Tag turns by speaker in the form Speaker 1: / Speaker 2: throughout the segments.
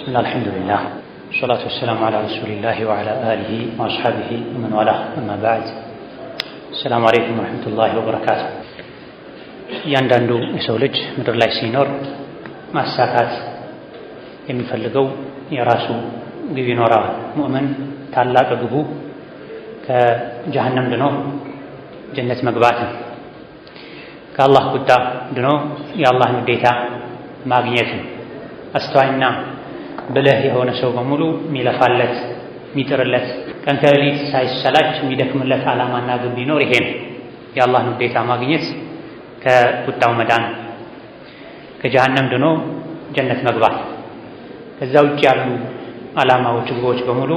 Speaker 1: الله الحمد لله والصلاة والسلام على رسول الله وعلى آله وأصحابه ومن والاه أما بعد السلام عليكم ورحمة الله وبركاته እያንዳንዱ የሰው ልጅ ምድር ላይ ሲኖር ማሳካት የሚፈልገው የራሱ ግብ ይኖረዋል። ሙእምን ታላቅ ግቡ ከጀሃነም ድኖ ጀነት መግባት ነው። ከአላህ ቁጣ ድኖ የአላህን ውዴታ ማግኘት ነው። አስተዋይና ብልህ የሆነ ሰው በሙሉ የሚለፋለት የሚጥርለት ቀን ከሌሊት ሳይሰላች የሚደክምለት ዓላማና ግብ ቢኖር ይሄ ነው። የአላህን ውዴታ ማግኘት፣ ከቁጣው መዳን፣ ከጀሃነም ድኖ ጀነት መግባት። ከዛ ውጭ ያሉ ዓላማዎች፣ ግቦች በሙሉ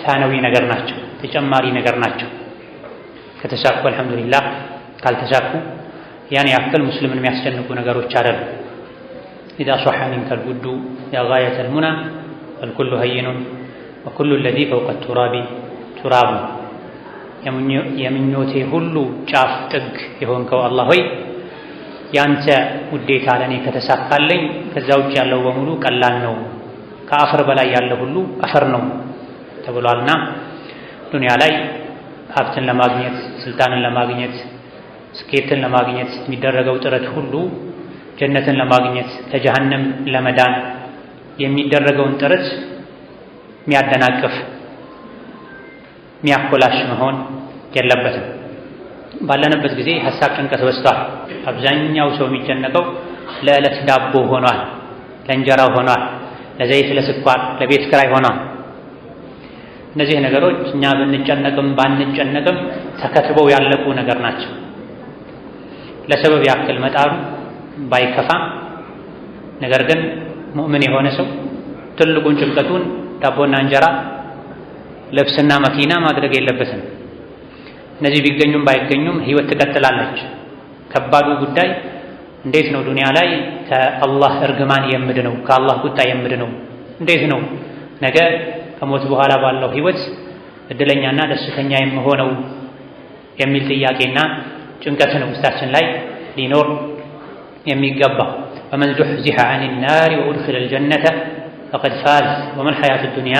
Speaker 1: ሳነዊ ነገር ናቸው፣ ተጨማሪ ነገር ናቸው። ከተሳኩ አልሐምዱሊላህ፣ ካልተሳኩ ያን ያክል ሙስሊምን የሚያስጨንቁ ነገሮች አይደሉም። ኢዛ ሷሐ ሚንከል ውዱ ያ ጋየተል ሙና ወልኩሉ ሀይኑን ወኩሉ ለዚ ፈውቀ ቱራቢ ቱራቡ። የምኞቴ ሁሉ ጫፍ ጥግ የሆንከው አላህ ሆይ ያንተ ውዴታ ለእኔ ከተሳካለኝ ከዛ ውጭ ያለው በሙሉ ቀላል ነው፣ ከአፈር በላይ ያለ ሁሉ አፈር ነው ተብሏልና ዱንያ ላይ ሀብትን ለማግኘት፣ ስልጣንን ለማግኘት፣ ስኬትን ለማግኘት የሚደረገው ጥረት ሁሉ ጀነትን ለማግኘት ከጀሃነም ለመዳን የሚደረገውን ጥረት የሚያደናቅፍ የሚያኮላሽ መሆን የለበትም። ባለንበት ጊዜ ሀሳብ ጭንቀት በዝቷል። አብዛኛው ሰው የሚጨነቀው ለዕለት ዳቦ ሆኗል፣ ለእንጀራው ሆኗል፣ ለዘይት፣ ለስኳር፣ ለቤት ኪራይ ሆኗል። እነዚህ ነገሮች እኛ ብንጨነቅም ባንጨነቅም ተከትበው ያለቁ ነገር ናቸው። ለሰበብ ያክል መጣሩ ባይከፋም፣ ነገር ግን ሙእምን የሆነ ሰው ትልቁን ጭንቀቱን ዳቦና እንጀራ፣ ልብስና መኪና ማድረግ የለበትም። እነዚህ ቢገኙም ባይገኙም ህይወት ትቀጥላለች። ከባዱ ጉዳይ እንዴት ነው ዱንያ ላይ ከአላህ እርግማን የምድነው፣ ከአላህ ቁጣ የምድነው? እንዴት ነው ነገ ከሞት በኋላ ባለው ህይወት እድለኛና ደስተኛ የምሆነው የሚል ጥያቄና ጭንቀት ነው ውስጣችን ላይ ሊኖር የሚገባው። ፈመን ዙሕዚሐ ዐኒ ናሪ ወኡድኺለ አልጀነተ ፈቀድ ፋዝ ወመል ሐያቱ ዱንያ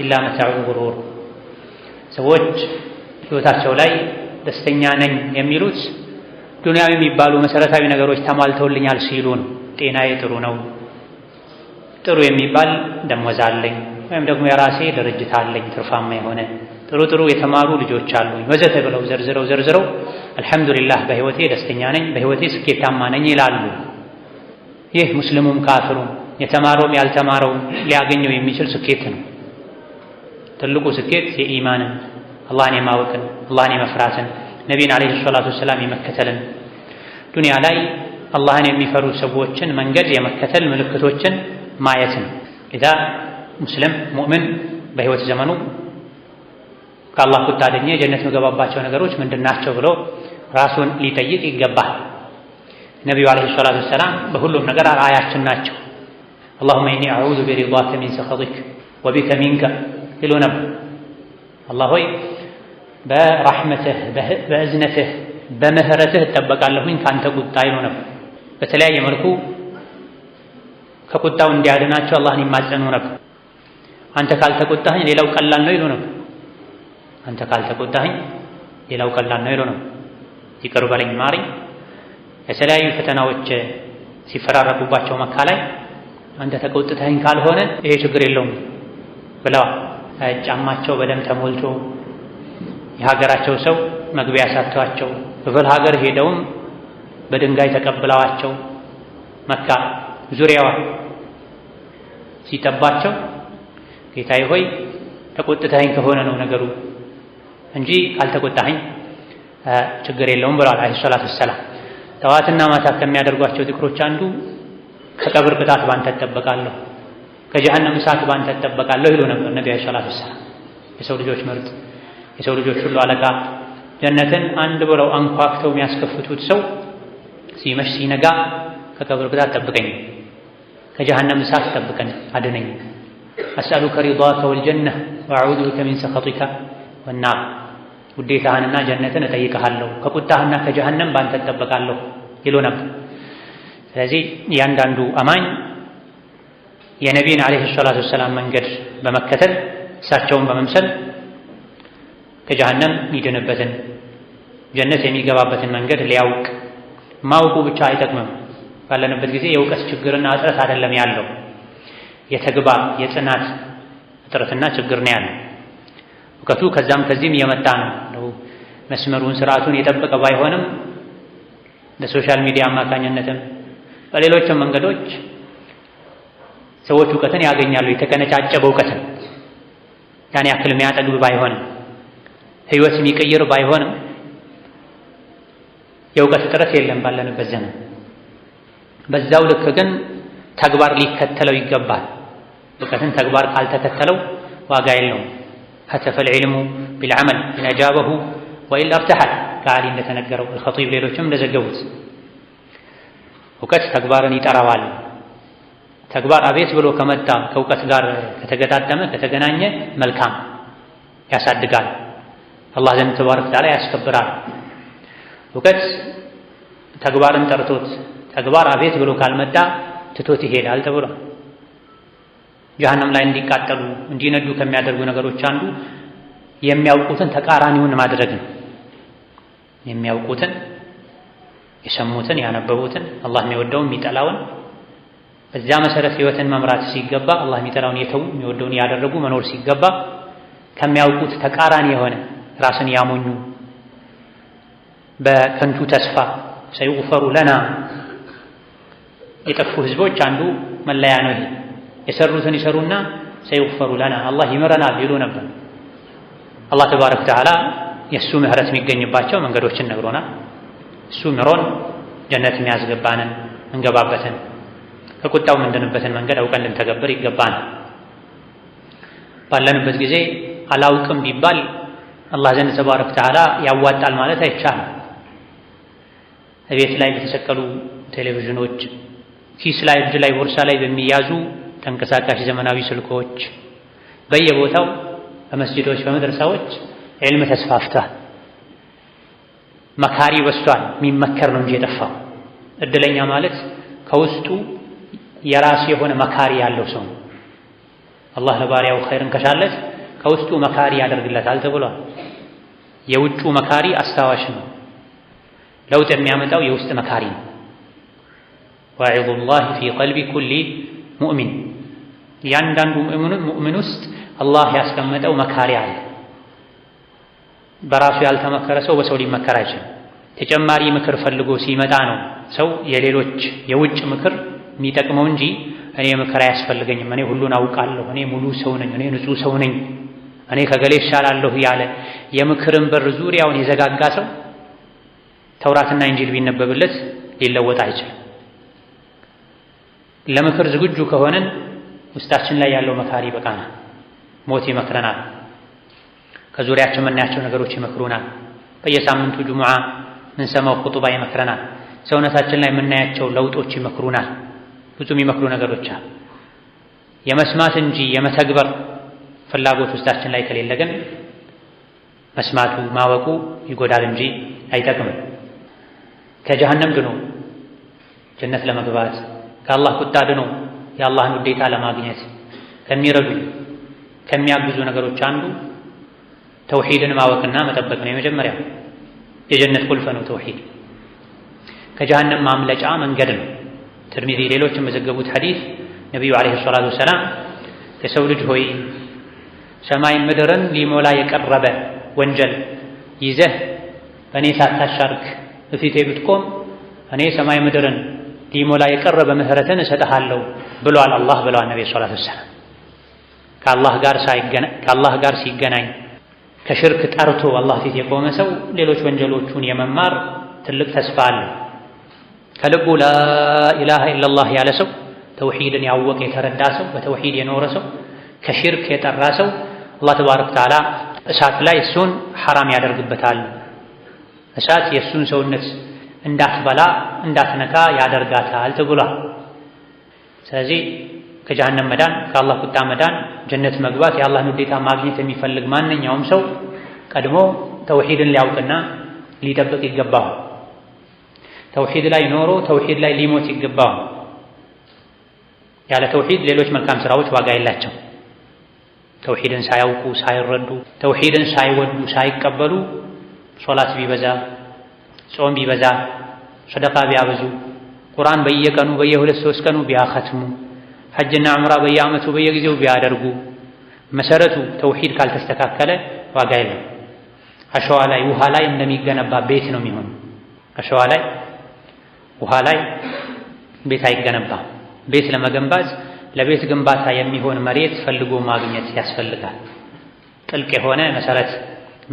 Speaker 1: ኢላ መታዑል ጉሩር። ሰዎች ህይወታቸው ላይ ደስተኛ ነኝ የሚሉት ዱንያዊ የሚባሉ መሰረታዊ ነገሮች ተሟልተውልኛል ሲሉን፣ ጤናዬ ጥሩ ነው፣ ጥሩ የሚባል ደሞዝ አለኝ፣ ወይም ደግሞ የራሴ ድርጅት አለኝ ትርፋማ የሆነ ጥሩ የተማሩ ልጆች አሉኝ ወዘተ ብለው ዘርዝረው አልሐምዱሊላህ በህይወቴ ደስተኛ ነኝ፣ በህይወቴ ስኬታማ ነኝ ይላሉ። ይህ ሙስሊሙም ካፍሩም የተማረውም ያልተማረውም ሊያገኘው የሚችል ስኬት ነው። ትልቁ ስኬት የኢማንን፣ አላህን የማወቅን፣ አላህን የመፍራትን፣ ነቢይን ዓለይሂ ሰላቱ ወሰላም የመከተልን፣ ዱንያ ላይ አላህን የሚፈሩ ሰዎችን መንገድ የመከተል ምልክቶችን ማየት ነው። ኢዛ ሙስሊም ሙእምን በህይወት ዘመኑ ከአላህ ቁጣ አድኜ ጀነት የምገባባቸው ነገሮች ምንድናቸው ብሎ ራሱን ሊጠይቅ ይገባል። ነቢዩ ዓለይሂ ሰላቱ ወሰላም በሁሉም ነገር አርአያችን ናቸው። አላሁመ ኢኒ አዑዙ ቢሪዳከ ሚን ሰኸጢክ ወቢከ ሚንከ ይሉ ነበር። አላህ ሆይ በረሕመትህ፣ በእዝነትህ፣ በምህረትህ እጠበቃለሁኝ ከአንተ ቁጣ ይሉ ነበር። በተለያየ መልኩ ከቁጣው እንዲያድናቸው አላህን ይማጸኑ ነበር። አንተ ካልተቆጣኸኝ ሌላው ቀላል ነው ይሉ ነበር። አንተ ካልተቆጣኸኝ ሌላው ቀላል ነው ይሉ ነበር። ይቅር በለኝ ማረኝ። የተለያዩ ፈተናዎች ሲፈራረቁባቸው መካ ላይ አንተ ተቆጥተኸኝ ካልሆነ ይሄ ችግር የለውም ብለዋል። ጫማቸው በደም ተሞልቶ የሀገራቸው ሰው መግቢያ ሳተዋቸው ክፍለ ሀገር ሄደውም በድንጋይ ተቀብለዋቸው መካ ዙሪያዋ ሲጠባቸው ጌታዬ ሆይ ተቆጥተኸኝ ከሆነ ነው ነገሩ እንጂ ካልተቆጣኸኝ ችግር የለውም ብለዋል ዓለይሂ ሰላቱ ወሰላም። ጠዋትና ማታ ከሚያደርጓቸው ዚክሮች አንዱ ከቀብር ቅጣት ባንተ እጠበቃለሁ፣ ከጀሃነም እሳት ባንተ እጠበቃለሁ ይሉ ነበር ነቢ ዓለይሂ ሰላቱ ወሰላም። የሰው ልጆች ምርጥ፣ የሰው ልጆች ሁሉ አለቃ፣ ጀነትን አንድ ብለው አንኳክተው የሚያስከፍቱት ሰው ሲመሽ ሲነጋ ከቀብር ቅጣት ጠብቀኝ፣ ከጀሃነም እሳት ጠብቀኝ፣ አድነኝ፣ አስአሉከ ሪዳከ ወልጀነህ ወአዑዙ ቢከ ሚን ሰኸጢከ ወናር፣ ውዴታህንና ጀነትን እጠይቅሃለሁ፣ ከቁጣህና ከጀሃነም ባንተ እጠበቃለሁ ይሉ ነበር። ስለዚህ እያንዳንዱ አማኝ የነቢይን ዓለይሂ ሰላቱ ወሰላም መንገድ በመከተል እሳቸውን በመምሰል ከጀሃነም የሚድንበትን ጀነት የሚገባበትን መንገድ ሊያውቅ። ማወቁ ብቻ አይጠቅምም። ባለንበት ጊዜ የእውቀት ችግርና እጥረት አይደለም ያለው፣ የተግባር የጽናት እጥረትና ችግር ነው ያለው። እውቀቱ ከዛም ከዚህም እየመጣ ነው። መስመሩን ስርዓቱን የጠበቀ ባይሆንም በሶሻል ሚዲያ አማካኝነትም በሌሎችም መንገዶች ሰዎች እውቀትን ያገኛሉ። የተቀነጫጨበ እውቀትን ያን ያክል የሚያጠግብ ባይሆንም ህይወት የሚቀይር ባይሆንም የእውቀት እጥረት የለም ባለንበት ዘመን። በዛው ልክ ግን ተግባር ሊከተለው ይገባል። እውቀትን ተግባር ካልተከተለው ዋጋ የለውም። ሀተፈል ዒልሙ ቢልዓመል ኢን አጃበሁ ወኢላ እርተሐል ከዓሊ እንደተነገረው አልኸጢብ ሌሎችም እንደዘገቡት እውቀት ተግባርን ይጠራዋል። ተግባር አቤት ብሎ ከመጣ ከእውቀት ጋር ከተገጣጠመ ከተገናኘ መልካም ያሳድጋል፣ አላህ ዘንድ ተባረከ ወተዓላ ያስከብራል። እውቀት ተግባርን ጠርቶት ተግባር አቤት ብሎ ካልመጣ ትቶት ይሄዳል ተብሎ ጀሃነም ላይ እንዲቃጠሉ እንዲነዱ ከሚያደርጉ ነገሮች አንዱ የሚያውቁትን ተቃራኒውን ማድረግ ነው። የሚያውቁትን የሰሙትን ያነበቡትን አላህ የሚወደውን የሚጠላውን በዚያ መሰረት ህይወትን መምራት ሲገባ አላህ የሚጠላውን የተው የሚወደውን ያደረጉ መኖር ሲገባ ከሚያውቁት ተቃራኒ የሆነ ራስን ያሞኙ በከንቱ ተስፋ ሰይغፈሩ ለና የጠፉ ህዝቦች አንዱ መለያ ነው። ይሄ የሰሩትን ይሰሩና ሰይغፈሩ ለና አላህ ይምረናል ይሉ ነበር። አላህ ተባረከ ወተዓላ የእሱ ምህረት የሚገኝባቸው መንገዶችን ነግሮናል። እሱ ምሮን ጀነት የሚያስገባንን እንገባበትን ከቁጣው ምንድንበትን መንገድ አውቀን ልንተገብር ይገባናል። ባለንበት ጊዜ አላውቅም ቢባል አላህ ዘንድ ተባረከ ወተዓላ ያዋጣል ማለት አይቻልም። ቤት ላይ በተሰቀሉ ቴሌቪዥኖች፣ ኪስ ላይ፣ እጅ ላይ፣ ቦርሳ ላይ በሚያዙ ተንቀሳቃሽ ዘመናዊ ስልኮች፣ በየቦታው በመስጂዶች በመድረሳዎች ዒልም ተስፋፍቷል። መካሪ በዝቷል። የሚመከር ነው እንጂ የጠፋው። እድለኛ ማለት ከውስጡ የራሱ የሆነ መካሪ ያለው ሰው ነው። አላህ ለባሪያው ኸይርን ከሻለት ከውስጡ መካሪ ያደርግለታል ተብሏል። የውጩ መካሪ አስታዋሽ ነው። ለውጥ የሚያመጣው የውስጥ መካሪ ነው። ወዒዙላሂ ፊ ቀልቢ ኩሊ ሙእሚን፣ እያንዳንዱ ሙእምን ውስጥ አላህ ያስቀመጠው መካሪ አለ። በራሱ ያልተመከረ ሰው በሰው ሊመከር አይችልም። ተጨማሪ ምክር ፈልጎ ሲመጣ ነው ሰው የሌሎች የውጭ ምክር የሚጠቅመው እንጂ እኔ ምክር አያስፈልገኝም፣ እኔ ሁሉን አውቃለሁ፣ እኔ ሙሉ ሰው ነኝ፣ እኔ ንጹህ ሰው ነኝ፣ እኔ ከገሌ ይሻላለሁ ያለ የምክርን በር ዙሪያውን የዘጋጋ ሰው ተውራትና ኢንጂል ቢነበብለት ሊለወጥ አይችልም። ለምክር ዝግጁ ከሆነን ውስጣችን ላይ ያለው መካሪ ይበቃናል። ሞት ይመክረናል። ከዙሪያችን የምናያቸው ነገሮች ይመክሩናል። በየሳምንቱ ጁሙዓ ምንሰማው ኹጥባ ይመክረናል። ሰውነታችን ላይ የምናያቸው ለውጦች ይመክሩናል። ብዙ የሚመክሩ ነገሮች አሉ። የመስማት እንጂ የመተግበር ፍላጎት ውስጣችን ላይ ከሌለ ግን መስማቱ ማወቁ ይጎዳል እንጂ አይጠቅምም። ከጀሃነም ድኖ ጀነት ለመግባት ከአላህ ቁጣ ድኖ የአላህን ውዴታ ለማግኘት ከሚረዱ ከሚያግዙ ነገሮች አንዱ ተውሂድን ማወቅና መጠበቅ ነው። የመጀመሪያው የጀነት ቁልፍ ነው ተውሂድ። ከጀሃነም ማምለጫ መንገድ ነው። ትርሚዚ ሌሎች የመዘገቡት ሐዲስ ነቢዩ ዓለይሂ ሰላቱ ወሰላም የሰው ልጅ ሆይ ሰማይ ምድርን ሊሞላ የቀረበ ወንጀል ይዘህ በእኔ ሳታሻርክ በፊቴ ብትቆም እኔ ሰማይ ምድርን ሊሞላ የቀረበ ምህረትን እሰጥሃለሁ ብሏል አላህ ብለዋል ነቢ ሰለላሁ ዐለይሂ ወሰለም። ከአላህ ጋር ሲገናኝ ከሽርክ ጠርቶ አላህ ፊት የቆመ ሰው ሌሎች ወንጀሎቹን የመማር ትልቅ ተስፋ አለ። ከልቡ ላኢላሃ ኢለላህ ያለ ሰው፣ ተውሂድን ያወቀ የተረዳ ሰው፣ በተውሂድ የኖረ ሰው፣ ከሽርክ የጠራ ሰው አላህ ተባረከ ወተዓላ እሳት ላይ እሱን ሐራም ያደርግበታል። እሳት የእሱን ሰውነት እንዳትበላ እንዳትነካ ያደርጋታል ተብሏል። ስለዚህ ከጀሃነም መዳን፣ ከአላህ ቁጣ መዳን፣ ጀነት መግባት፣ የአላህን ውዴታ ማግኘት የሚፈልግ ማንኛውም ሰው ቀድሞ ተውሂድን ሊያውቅና ሊጠብቅ ይገባዋል። ተውሂድ ላይ ኖሮ ተውሂድ ላይ ሊሞት ይገባዋል። ያለ ተውሂድ ሌሎች መልካም ስራዎች ዋጋ የላቸው። ተውሂድን ሳያውቁ ሳይረዱ፣ ተውሂድን ሳይወዱ ሳይቀበሉ ሶላት ቢበዛ፣ ጾም ቢበዛ፣ ሰደቃ ቢያበዙ፣ ቁርአን በየቀኑ በየሁለት ሶስት ቀኑ ቢያኸትሙ፣ ሐጅና ዑምራ በየዓመቱ በየጊዜው ቢያደርጉ መሰረቱ ተውሂድ ካልተስተካከለ ዋጋ የለም። አሸዋ ላይ ውሃ ላይ እንደሚገነባ ቤት ነው የሚሆነው። አሸዋ ላይ ውሃ ላይ ቤት አይገነባም። ቤት ለመገንባት ለቤት ግንባታ የሚሆን መሬት ፈልጎ ማግኘት ያስፈልጋል። ጥልቅ የሆነ መሰረት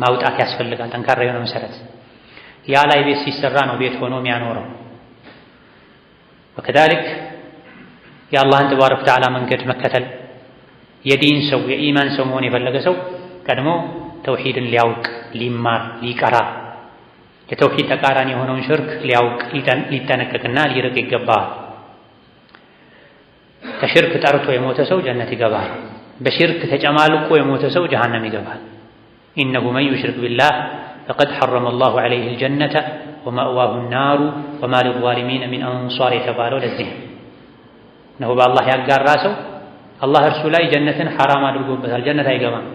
Speaker 1: ማውጣት ያስፈልጋል። ጠንካራ የሆነ መሰረት ያ ላይ ቤት ሲሰራ ነው ቤት ሆኖ የሚያኖረው። ወከዛሊክ የአላህን ተባረከ ወተዓላ መንገድ መከተል የዲን ሰው የኢማን ሰው መሆን የፈለገ ሰው ቀድሞ ተውሂድን ሊያውቅ ሊማር ሊቀራ የተውሂድ ተቃራኒ የሆነውን ሽርክ ሊያውቅ ሊጠነቀቅና ሊርቅ ይገባል። ከሽርክ ጠርቶ የሞተ ሰው ጀነት ይገባል። በሽርክ ተጨማልቆ የሞተ ሰው ጀሃነም ይገባል። ኢነሁ መን ዩሽሪክ ቢላህ ፈቀድ ሐረመ አላሁ ዐለይሂ አልጀነተ ወመእዋሁ ናሩ ወማ ሊዛሊሚነ ሚን አንሷር የተባለው ለዚህ ነው። በአላህ ያጋራ ሰው አላህ እርሱ ላይ ጀነትን ሐራም አድርጎበታል። ጀነት አይገባም።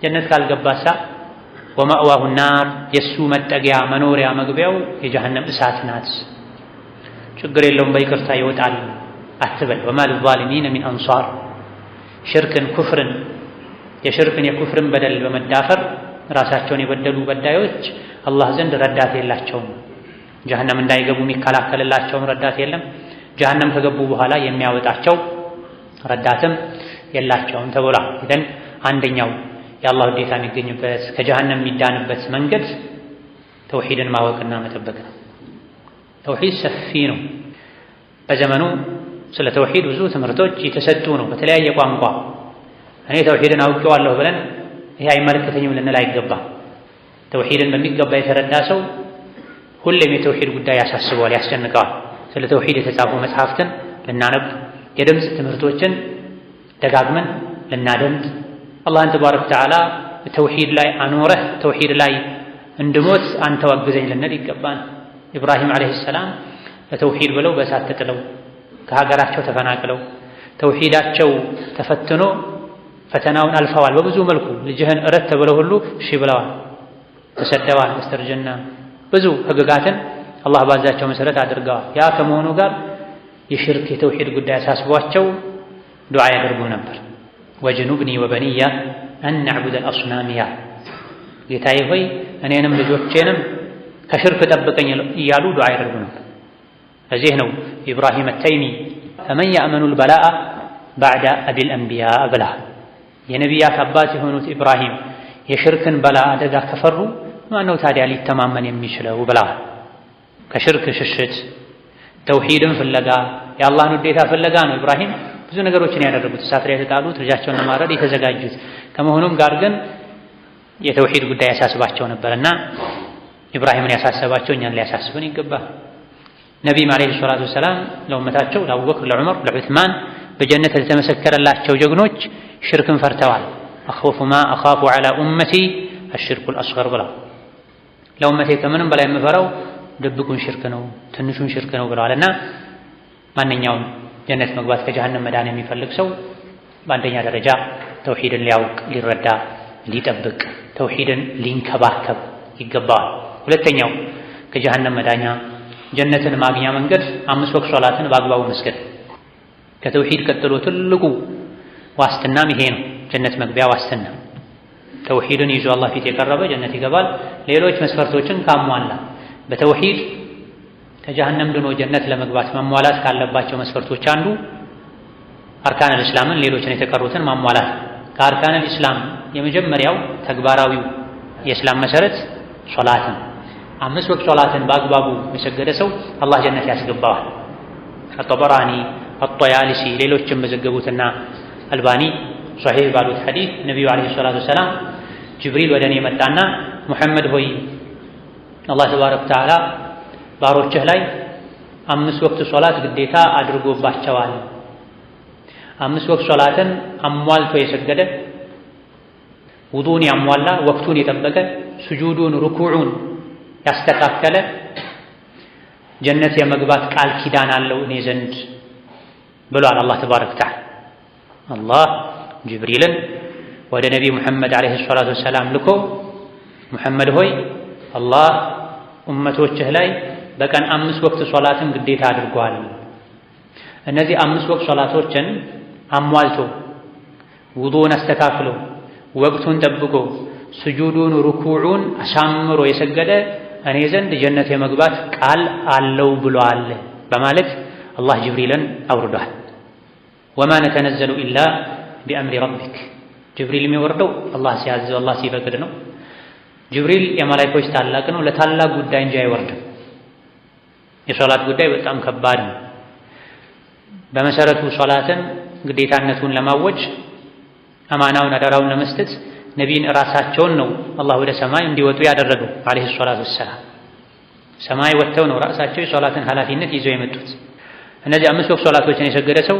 Speaker 1: ጀነት ካልገባሳ ወመእዋሁ ናር የሱ መጠጊያ መኖሪያ መግቢያው የጀሃነም እሳት ናት። ችግር የለውም በይቅርታ ይወጣል አትበል። ወማ ሊዛሊሚነ ሚን አንሷር ሽርክን ኩፍርን የሽርክን የኩፍርን በደል በመዳፈር ራሳቸውን የበደሉ በዳዮች አላህ ዘንድ ረዳት የላቸውም። ጀሃነም እንዳይገቡ የሚከላከልላቸውም ረዳት የለም። ጀሃነም ከገቡ በኋላ የሚያወጣቸው ረዳትም የላቸውም ተብሏል። ኢዘን አንደኛው የአላህ ውዴታ የሚገኝበት ከጀሃነም የሚዳንበት መንገድ ተውሂድን ማወቅና መጠበቅ ነው። ተውሂድ ሰፊ ነው። በዘመኑ ስለ ተውሂድ ብዙ ትምህርቶች የተሰጡ ነው በተለያየ ቋንቋ። እኔ ተውሂድን አውቄዋለሁ ብለን ይሄ አይመለከተኝም ልንል አይገባም። ተውሂድን በሚገባ የተረዳ ሰው ሁሌም የተውሂድ ጉዳይ ያሳስበዋል፣ ያስጨንቀዋል። ስለ ተውሂድ የተጻፉ መጽሐፍትን ልናነብ፣ የድምፅ ትምህርቶችን ደጋግመን ልናደምጥ፣ አላህን ተባረከ ወተዓላ ተውሂድ ላይ አኖረህ ተውሂድ ላይ እንድሞት አንተ ወግዘኝ ልንል ይገባን። ኢብራሂም ዓለይሂ ሰላም ለተውሂድ ብለው በእሳት ተጥለው ከሀገራቸው ተፈናቅለው ተውሂዳቸው ተፈትኖ ፈተናውን አልፈዋል። በብዙ መልኩ ልጅህን እረት ተብለው ሁሉ እሺ ብለዋል። ተሰደዋል፣ በስተርጅና ብዙ ህግጋትን አላህ ባዛቸው መሰረት አድርገዋል። ያ ከመሆኑ ጋር የሽርክ የተውሂድ ጉዳይ አሳስቧቸው ዱዓ ያደርጉ ነበር። ወጅኑብኒ ወበኒያ አን ነዕቡደ አልአስናሚያ ጌታዬ ሆይ እኔንም ልጆቼንም ከሽርክ ጠብቀኝ እያሉ ዱዓ ያደርጉ ነበር። ለዚህ ነው ኢብራሂም አተይሚ ፈመን ያእመኑ ልበላአ ባዕደ አቢል አንቢያ ብላ የነቢያት አባት የሆኑት ኢብራሂም የሽርክን በላ አደጋ ከፈሩ ማነው ታዲያ ሊተማመን የሚችለው ብላ ከሽርክ ሽሽት ተውሂድን ፍለጋ የአላህን ውዴታ ፍለጋ ነው ኢብራሂም ብዙ ነገሮችን ያደረጉት። እሳት ላይ የተጣሉት ልጃቸውን ለማረድ የተዘጋጁት ከመሆኑም ጋር ግን የተውሂድ ጉዳይ ያሳስባቸው ነበርና ኢብራሂምን ያሳሰባቸው እኛን ሊያሳስብን ይገባል። ነቢይም ዓለይሂ ሰላቱ ወሰላም ለኡመታቸው ለአቡበክር፣ ለዑመር፣ ለዑስማን በጀነት ለተመሰከረላቸው ጀግኖች ሽርክን ፈርተዋል። አኽወፉ ማ አኻፉ ዐላ ኡመቲ አሽርኩል አስገር ብላ ለኡመቴ ከምንም በላይ የምፈራው ድብቁን ሽርክ ነው ትንሹን ሽርክ ነው ብለዋልና ማንኛውም ጀነት መግባት ከጀሃነም መዳን የሚፈልግ ሰው በአንደኛ ደረጃ ተውሂድን ሊያውቅ ሊረዳ ሊጠብቅ ተውሂድን ሊንከባከብ ይገባዋል። ሁለተኛው ከጀሃነም መዳኛ ጀነትን ማግኛ መንገድ 5 ወቅት ሶላትን በአግባቡ መስገድ። ከተውሂድ ቀጥሎ ትልቁ ዋስትናም ይሄ ነው። ጀነት መግቢያ ዋስትና ተውሂድን ይዞ አላህ ፊት የቀረበ ጀነት ይገባል። ሌሎች መስፈርቶችን ካሟላ በተውሂድ ከጀሃነም ድኖ ጀነት ለመግባት መሟላት ካለባቸው መስፈርቶች አንዱ አርካነል እስላምን ሌሎችን የተቀሩትን ማሟላት። ከአርካነል እስላም የመጀመሪያው ተግባራዊው የእስላም መሰረት ሶላትን 5 ወቅት ሶላትን በአግባቡ የሰገደ ሰው አላህ ጀነት ያስገባዋል። አጠበራኒ አጠያሊሲ ሌሎችም በዘገቡትና አልባኒ ሶሒህ ባሉት ሐዲስ ነቢዩ ዓለይሂ ሰላቱ ወሰላም ጅብሪል ወደ እኔ መጣና ሙሐመድ ሆይ አላህ ተባረከ ወተዓላ ባሮችህ ላይ 5 ወቅት ሶላት ግዴታ አድርጎባቸዋል። 5 ወቅት ሶላትን አሟልቶ የሰገደ ውዱን ያሟላ ወቅቱን የጠበቀ ስጁዱን ሩኩዑን ያስተካከለ ጀነት የመግባት ቃል ኪዳን አለው እኔ ዘንድ ብሏል አላህ ተባረከ ወተዓላ። አላህ ጅብሪልን ወደ ነቢ ሙሐመድ ዓለይሂ ሰላቱ ወሰላም ልኮ ሙሐመድ ሆይ አላህ ኡመቶችህ ላይ በቀን 5 ወቅት ሶላትን ግዴታ አድርጓል። እነዚህ 5 ወቅት ሶላቶችን አሟልቶ ውዱእን አስተካክሎ ወቅቱን ጠብቆ ስጁዱን ሩኩዑን አሳምሮ የሰገደ እኔ ዘንድ ጀነት የመግባት ቃል አለው ብሏል በማለት አላህ ጅብሪልን አውርዷል። ወማ ነተነዘሉ ኢላ ቢአምሪ ረቢክ ጅብሪል የሚወርደው አላህ ሲያዘው አላህ ሲፈቅድ ነው። ጅብሪል የመላእክቶች ታላቅ ነው፣ ለታላቅ ጉዳይ እንጂ አይወርድም። የሶላት ጉዳይ በጣም ከባድ ነው። በመሰረቱ ሶላትን ግዴታነቱን ለማወጅ አማናውን አደራውን ለመስጠት ነቢይን ራሳቸውን ነው አላህ ወደ ሰማይ እንዲወጡ ያደረገው ዓለይሂ ሰላቱ ወሰላም። ሰማይ ወጥተው ነው ራሳቸው የሶላትን ኃላፊነት ይዘው የመጡት። እነዚህ 5 ወቅት ሶላቶችን የሰገደ ሰው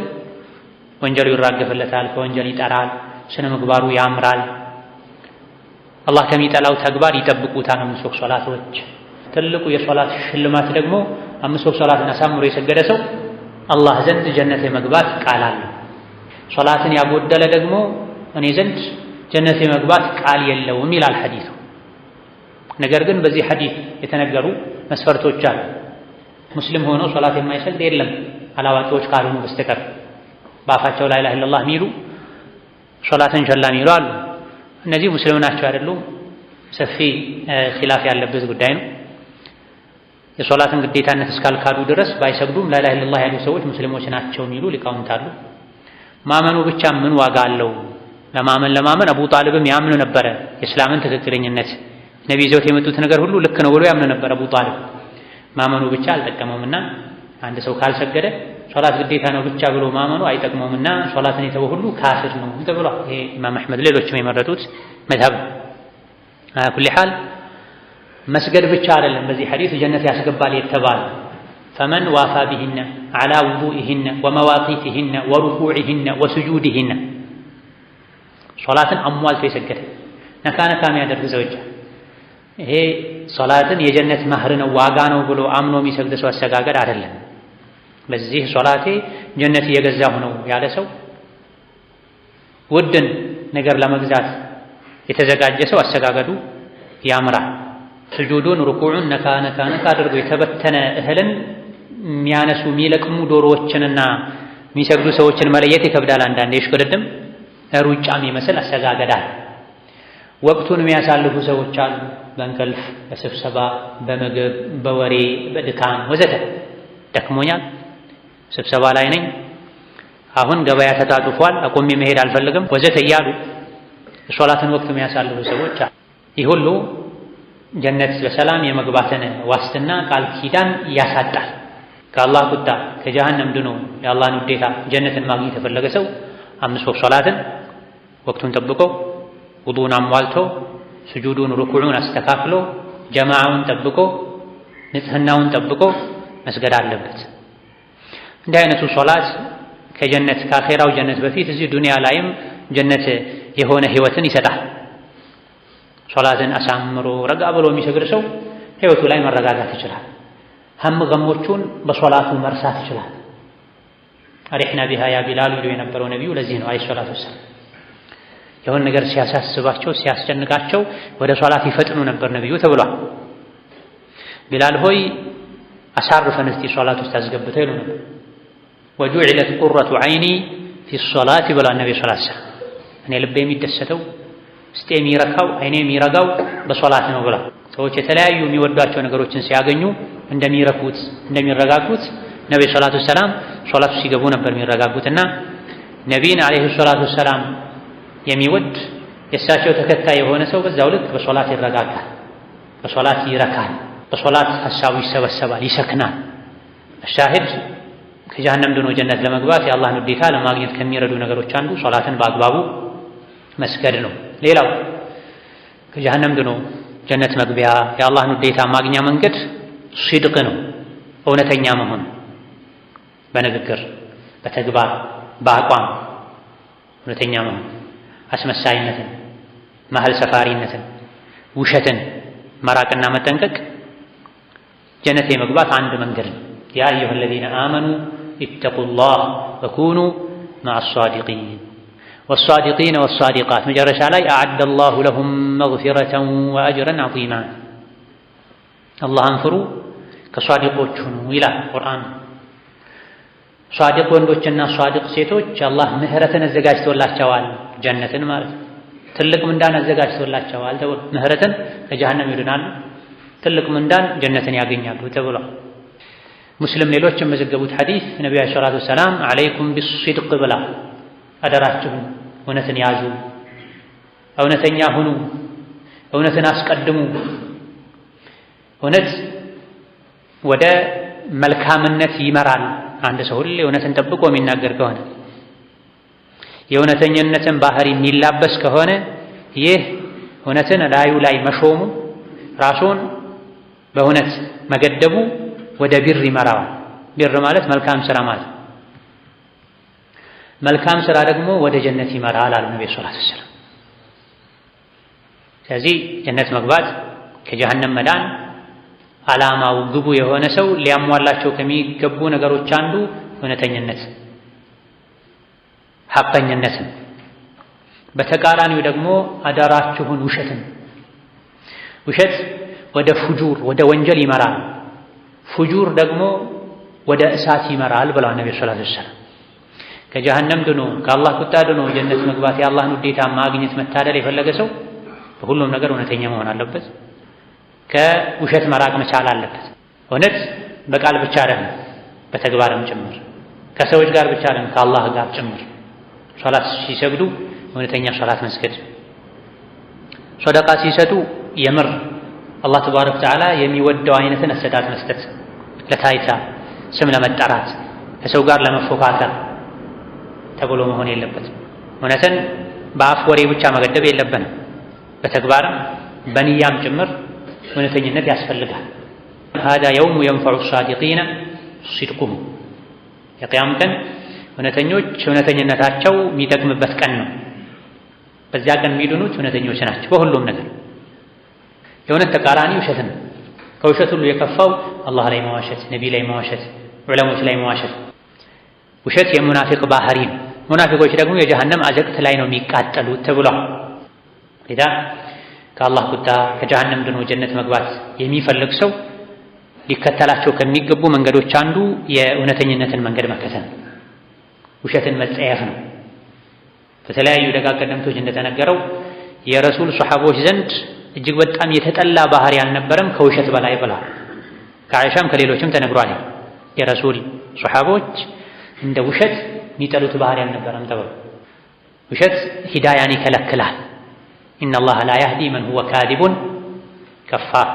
Speaker 1: ወንጀሉ ይራገፍለታል፣ ከወንጀል ይጠራል፣ ስነ ምግባሩ ያምራል። አላህ ከሚጠላው ተግባር ይጠብቁታል 5 ወቅት ሶላቶች። ትልቁ የሶላት ሽልማት ደግሞ 5 ወቅት ሶላትን አሳምሮ የሰገደ ሰው አላህ ዘንድ ጀነት የመግባት ቃል አለው። ሶላትን ያጎደለ ደግሞ እኔ ዘንድ ጀነት የመግባት ቃል የለውም ይላል ሐዲሱ። ነገር ግን በዚህ ሐዲስ የተነገሩ መስፈርቶች አሉ። ሙስሊም ሆኖ ሶላት የማይሰግድ የለም አላዋቂዎች ካልሆኑ በስተቀር። በአፋቸው ላ ኢላሃ ኢለላህ የሚሉ ሶላትን ቸላ የሚሉ አሉ። እነዚህ ሙስሊም ናቸው አይደሉም ሰፊ ኺላፍ ያለበት ጉዳይ ነው። የሶላትን ግዴታነት እስካልካዱ ድረስ ባይሰግዱም ላ ኢላሃ ኢለላህ ያሉ ሰዎች ሙስሊሞች ናቸው የሚሉ ሊቃውንት አሉ። ማመኑ ብቻ ምን ዋጋ አለው? ለማመን አቡ ጣልብም ያምኑ ነበረ የእስላምን ትክክለኝነት። ነቢ ይዘውት የመጡት ነገር ሁሉ ልክ ነው ብሎ ያምኑ ነበር አቡ ጣልብ። ማመኑ ብቻ አልጠቀመውምና አንድ ሰው ካልሰገደ ሶላት ግዴታ ነው ብቻ ብሎ ማመኑ አይጠቅመውምና ሶላትን የተወ ሁሉ ካፊር ነው ተብሏል። ይሄ ኢማም አሕመድ ሌሎችም የመረጡት መዝሀብ። ኩሊ ሐል መስገድ ብቻ አይደለም በዚህ ሐዲስ ጀነት ያስገባል የተባለ ፈመን ዋፋ ቢሂነ ዐላ ውዱኢሂነ ወመዋቂቲሂነ ወሩኩዕሂነ ወስጁድሂነ ሶላትን አሟልቶ የሰገደ ነካ የሚያደርግ ሰዎች ይሄ ሶላትን የጀነት ማህር ነው ዋጋ ነው ብሎ አምኖ የሚሰግድ ሰው አሰጋገድ አይደለም። በዚህ ሶላቴ ጀነት እየገዛሁ ነው ያለ ሰው ውድን ነገር ለመግዛት የተዘጋጀ ሰው አሰጋገዱ ያምራል። ስጁዱን ሩኩዑን ነካ አድርጎ የተበተነ እህልን የሚያነሱ የሚለቅሙ ዶሮዎችንና የሚሰግዱ ሰዎችን መለየት ይከብዳል። አንዳንዴ ይሽቅድድም ሩጫ የሚመስል አሰጋገዳል። ወቅቱን የሚያሳልፉ ሰዎች አሉ። በእንቅልፍ፣ በስብሰባ፣ በምግብ፣ በወሬ፣ በድካም ወዘተ ደክሞኛል፣ ስብሰባ ላይ ነኝ፣ አሁን ገበያ ተጣጥፏል፣ አቆሜ መሄድ አልፈልግም ወዘተ እያሉ የሶላትን ወቅት የሚያሳልፉ ሰዎች አሉ። ይህ ሁሉ ጀነት በሰላም የመግባትን ዋስትና ቃል ኪዳን ያሳጣል። ከአላህ ቁጣ ከጀሃነም ድኖ የአላህን ውዴታ ጀነትን ማግኘት የፈለገ ሰው 5 ወቅት ሶላትን ወቅቱን ጠብቆ ውዱእን አሟልቶ ስጁዱን ሩኩዑን አስተካክሎ ጀማዓውን ጠብቆ ንጽህናውን ጠብቆ መስገድ አለበት። እንዲህ አይነቱ ሶላት ከጀነት ከአኼራው ጀነት በፊት እዚህ ዱንያ ላይም ጀነት የሆነ ህይወትን ይሰጣል። ሶላትን አሳምሮ ረጋ ብሎ የሚሰግድ ሰው ህይወቱ ላይ መረጋጋት ይችላል። ሀም ገሞቹን በሶላቱ መርሳት ይችላል። አሪሕና ቢሃ ያ ቢላል ይሉ የነበረው ነቢዩ ለዚህ ነው አለይሂ ሰላቱ ወሰላም። የሆነ ነገር ሲያሳስባቸው ሲያስጨንቃቸው ወደ ሶላት ይፈጥኑ ነበር ነቢዩ ተብሏል። ቢላል ሆይ አሳርፈን እስቲ ሶላት ውስጥ አስገብተው ይሉ ነበር። ወጁዕለት ቁረቱ ዐይኒ ፊ ሶላት ብሏል ነቢ ሰለላሁ ዐለይሂ ወሰለም። እኔ ልቤ የሚደሰተው ውስጤ የሚረካው አይኔ የሚረጋው በሶላት ነው ብሏል። ሰዎች የተለያዩ የሚወዷቸው ነገሮችን ሲያገኙ እንደሚረኩት እንደሚረጋጉት ነቢ ሰለላሁ ዐለይሂ ወሰለም ሶላት ሲገቡ ነበር የሚረጋጉትና ነቢይን ዐለይሂ ሰላቱ ወሰላም የሚወድ የእሳቸው ተከታይ የሆነ ሰው በዛው ልክ በሶላት ይረጋጋል፣ በሶላት ይረካል፣ በሶላት ሐሳቡ ይሰበሰባል፣ ይሰክናል። ሻሂድ ከጀሃነም ድኖ ጀነት ለመግባት የአላህን ውዴታ ለማግኘት ከሚረዱ ነገሮች አንዱ ሶላትን በአግባቡ መስገድ ነው። ሌላው ከጀሃነም ድኖ ጀነት መግቢያ የአላህን ውዴታ ማግኛ መንገድ ሲድቅ ነው፣ እውነተኛ መሆን በንግግር በተግባር በአቋም እውነተኛ መሆን፣ አስመሳይነትን፣ መሀል ሰፋሪነትን፣ ውሸትን መራቅና መጠንቀቅ ጀነት የመግባት አንድ መንገድ ነው። ያ አዩሀ ለዚነ አመኑ ኢተቁላህ ወኩኑ መዐ ወሳዲቂን ወሳዲቃት መጨረሻ ላይ አዐደላሁ ለሁም መግፊረተን ወአጅረን ዐዚማ አላህን ፍሩ ከሷዲቆች ሁኑ ይላል ቁርአን። ሷዲቅ ወንዶችና ሷዲቅ ሴቶች አላህ ምህረትን አዘጋጅቶላቸዋል፣ ጀነትን ማለት ነው። ትልቅ ምንዳን አዘጋጅቶላቸዋል ተብሎ ምህረትን ከጀሃነም ይድናሉ፣ ትልቅ ምንዳን ጀነትን ያገኛሉ ተብሏል። ሙስሊም ሌሎች የመዘገቡት ሐዲስ ነቢዩ ዓለይሂ ሰላቱ ወሰላም ዐለይኩም ቢስሲድቅ ብላ አደራችሁን እውነትን ያዙ፣ እውነተኛ ሁኑ፣ እውነትን አስቀድሙ። እውነት ወደ መልካምነት ይመራል። አንድ ሰው ሁሌ እውነትን ጠብቆ የሚናገር ከሆነ የእውነተኝነትን ባህሪ የሚላበስ ከሆነ ይህ እውነትን ላዩ ላይ መሾሙ ራሱን በእውነት መገደቡ ወደ ቢር ይመራዋል። ቢር ማለት መልካም ስራ ማለት፣ መልካም ስራ ደግሞ ወደ ጀነት ይመራል አሉ ነብዩ ሰለላሁ ዐለይሂ ወሰለም። ስለዚህ ጀነት መግባት ከጀሃነም መዳን ዓላማው ግቡ የሆነ ሰው ሊያሟላቸው ከሚገቡ ነገሮች አንዱ እውነተኝነት፣ ሐቀኝነትን። በተቃራኒው ደግሞ አዳራችሁን ውሸትን። ውሸት ወደ ፉጁር ወደ ወንጀል ይመራል፣ ፉጁር ደግሞ ወደ እሳት ይመራል ብለዋል ነብዩ ሰለላሁ ዐለይሂ ወሰለም። ከጀሃነም ድኖ ከአላህ ቁጣ ድኖ ጀነት መግባት የአላህን ውዴታ ማግኘት መታደል የፈለገ ሰው በሁሉም ነገር እውነተኛ መሆን አለበት። ከውሸት መራቅ መቻል አለበት። እውነት በቃል ብቻ አይደለም በተግባርም ጭምር፣ ከሰዎች ጋር ብቻ አይደለም ከአላህ ጋር ጭምር። ሶላት ሲሰግዱ እውነተኛ ሶላት መስገድ፣ ሶደቃ ሲሰጡ የምር አላህ ተባረከ ወተዓላ የሚወደው አይነትን አሰጣጥ መስጠት፣ ለታይታ ስም ለመጠራት ከሰው ጋር ለመፎካከር ተብሎ መሆን የለበትም። እውነትን በአፍ ወሬ ብቻ መገደብ የለብንም፣ በተግባርም በንያም ጭምር እውነተኝነት ያስፈልጋል። هذا يوم ينفع الصادقين صدقهم የቂያም ቀን እውነተኞች እውነተኝነታቸው የሚጠቅምበት ቀን ነው። በዚያ ቀን የሚድኑት እውነተኞች ናቸው በሁሉም ነገር። የእውነት ተቃራኒ ውሸት ነው። ከውሸት ሁሉ የከፋው አላህ ላይ መዋሸት፣ ነቢይ ላይ መዋሸት፣ ዑለሞች ላይ መዋሸት። ውሸት የሙናፊቅ ባህሪ ነው። ሙናፊቆች ደግሞ የጀሃነም አዘቅት ላይ ነው የሚቃጠሉት ተብሏል። ሌላ ከአላህ ቁጣ ከጀሃነም ድኖ ጀነት መግባት የሚፈልግ ሰው ሊከተላቸው ከሚገቡ መንገዶች አንዱ የእውነተኝነትን መንገድ መከተል፣ ውሸትን መጸየፍ ነው። በተለያዩ ደጋግ ቀደምቶች እንደተነገረው የረሱል ሷሐቦች ዘንድ እጅግ በጣም የተጠላ ባህሪ አልነበረም ከውሸት በላይ ብላ ከዓኢሻም ከሌሎችም ተነግሯል። የረሱል ሷሐቦች እንደ ውሸት የሚጠሉት ባህሪ አልነበረም ተብሎ ውሸት ሂዳያን ይከለክላል። ኢነላህ ላ ያህዲ መን ሁወ ካዚቡን ከፋር፣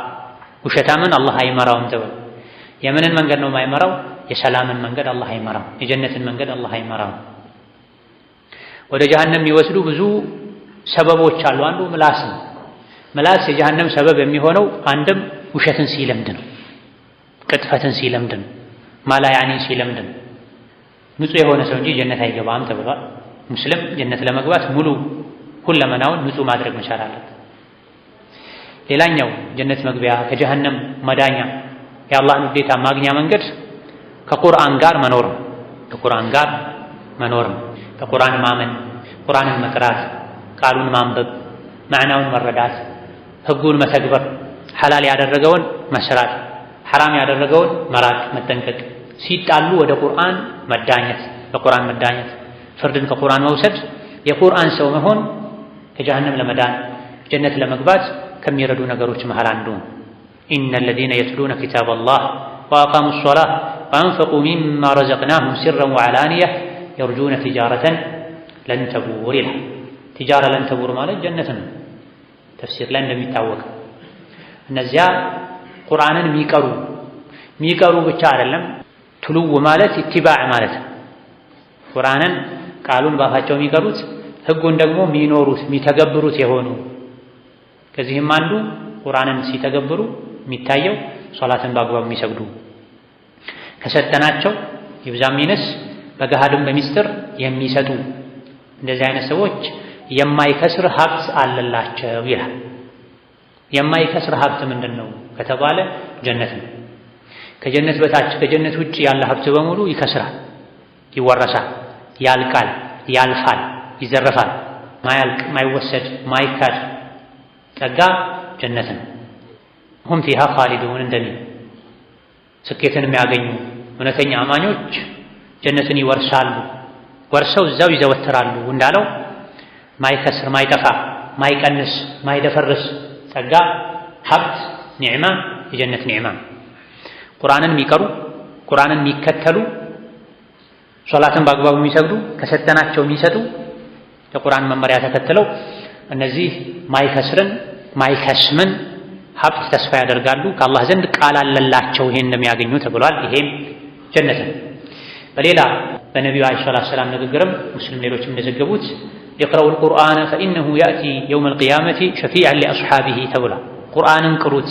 Speaker 1: ውሸታምን አላህ አይመራውም ተብሎ የምንን መንገድ ነው የማይመራው? የሰላምን መንገድ አላህ አይመራው፣ የጀነትን መንገድ አላህ አይመራው። ወደ ጀሃነም የሚወስዱ ብዙ ሰበቦች አሉ። አንዱ ምላስ ነው። ምላስ የጀሃነም ሰበብ የሚሆነው አንድም ውሸትን ሲለምድ ነው፣ ቅጥፈትን ሲለምድ ነው፣ ማላያኒን ሲለምድ ነው። ንጹህ የሆነ ሰው እንጂ ጀነት አይገባም ተብሏል። ሙስሊም ጀነት ለመግባት ሙሉ ሁለመናውን ንጹህ ማድረግ መቻል አለበት። ሌላኛው ጀነት መግቢያ ከጀሃነም መዳኛ የአላህን ውዴታ ማግኛ መንገድ ከቁርአን ጋር መኖር ነው። ከቁርአን ጋር መኖር ነው። ከቁርአን ማመን፣ ቁርአንን መቅራት፣ ቃሉን ማንበብ፣ ማዕናውን መረዳት፣ ህጉን መተግበር፣ ሐላል ያደረገውን መስራት፣ ሐራም ያደረገውን መራቅ፣ መጠንቀቅ፣ ሲጣሉ ወደ ቁርአን መዳኘት፣ በቁርአን መዳኘት፣ ፍርድን ከቁርአን መውሰድ፣ የቁርአን ሰው መሆን ከጀሃነም ለመዳን ጀነት ለመግባት ከሚረዱ ነገሮች መሃል አንዱ ነው። ኢነ ለዚነ የትሉነ ኪታበላህ ወአቃሙ ሶላህ ወአንፈቁ ሚማ ረዘቅናሁም ሲረን ወዐላንያ የርጁነ ቲጃረተን ለን ተቡር ይላል። ቲጃራ ለን ተቡር ማለት ጀነት ነው። ተፍሲር ላይ እንደሚታወቀው እነዚያ ቁርአንን የሚቀሩ ብቻ አይደለም። ትሉው ማለት ኢትባዕ ማለት ነው። ቁርአንን ቃሉን ባፋቸው የሚቀሩት ህጉን ደግሞ የሚኖሩት የሚተገብሩት የሆኑ ከዚህም አንዱ ቁርአንን ሲተገብሩ የሚታየው ሶላትን በአግባቡ የሚሰግዱ ከሰጠናቸው ይብዛም ይነስ በገሃድም በሚስጥር የሚሰጡ እንደዚህ አይነት ሰዎች የማይከስር ሀብት አለላቸው ይላል። የማይከስር ሀብት ምንድን ነው ከተባለ ጀነት ነው። ከጀነት በታች ከጀነት ውጭ ያለ ሀብት በሙሉ ይከስራል። ይወረሳል፣ ያልቃል፣ ያልፋል፣ ይዘረፋል። ማያልቅ ማይወሰድ ማይካድ ጸጋ ጀነት ነው። ሁም ፊሃ ኻሊዱን እንደሚል ስኬትን የሚያገኙ እውነተኛ አማኞች ጀነትን ይወርሳሉ፣ ወርሰው እዛው ይዘወትራሉ እንዳለው ማይከስር ማይጠፋ ማይቀንስ ማይደፈርስ ጸጋ ሀብት ኒዕማ የጀነት ኒዕማ። ቁርአንን የሚቀሩ ቁርአንን የሚከተሉ ሶላትን በአግባቡ የሚሰግዱ ከሰጠናቸው የሚሰጡ የቁርአን መመሪያ ተከትለው እነዚህ ማይከስርን ማይከስምን ሀብት ተስፋ ያደርጋሉ። ከአላህ ዘንድ ቃል አለላቸው ይሄን እንደሚያገኙ ተብሏል። ይሄም ጀነት ነው። በሌላ በነቢዩ ዓለይሂ ሰላቱ ወሰላም ንግግርም ሙስሊም ሌሎችም እንደዘገቡት ይቅረኡል ቁርአነ ፈኢነሁ ያእቲ የውመል ቂያመቲ ሸፊዐን ሊአስሓቢሂ ተብሏል። ቁርአንን ቅሩት፣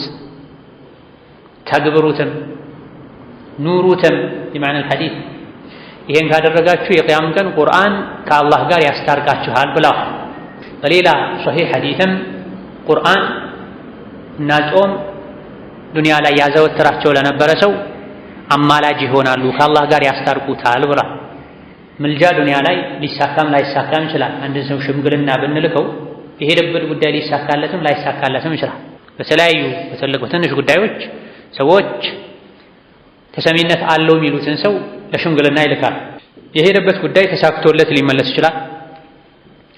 Speaker 1: ተግብሩትም፣ ኑሩትም ቢመዕነል ሐዲስ። ይሄን ካደረጋችሁ የቅያም ቀን ቁርአን ከአላህ ጋር ያስታርቃችኋል ብላ። በሌላ ሶሒህ ሐዲስም ቁርአን እና ጾም ዱንያ ላይ ያዘወትራቸው ለነበረ ሰው አማላጅ ይሆናሉ፣ ከአላህ ጋር ያስታርቁታል ብላ። ምልጃ ዱንያ ላይ ሊሳካም ላይሳካም ይችላል። አንድን ሰው ሽምግልና ብንልከው የሄደበት ጉዳይ ሊሳካለትም ላይሳካለትም ይችላል። በተለያዩ በትልቅ በትንሽ ጉዳዮች ሰዎች ተሰሚነት አለው የሚሉትን ሰው ለሽምግልና ይልካል። የሄደበት ጉዳይ ተሳክቶለት ሊመለስ ይችላል።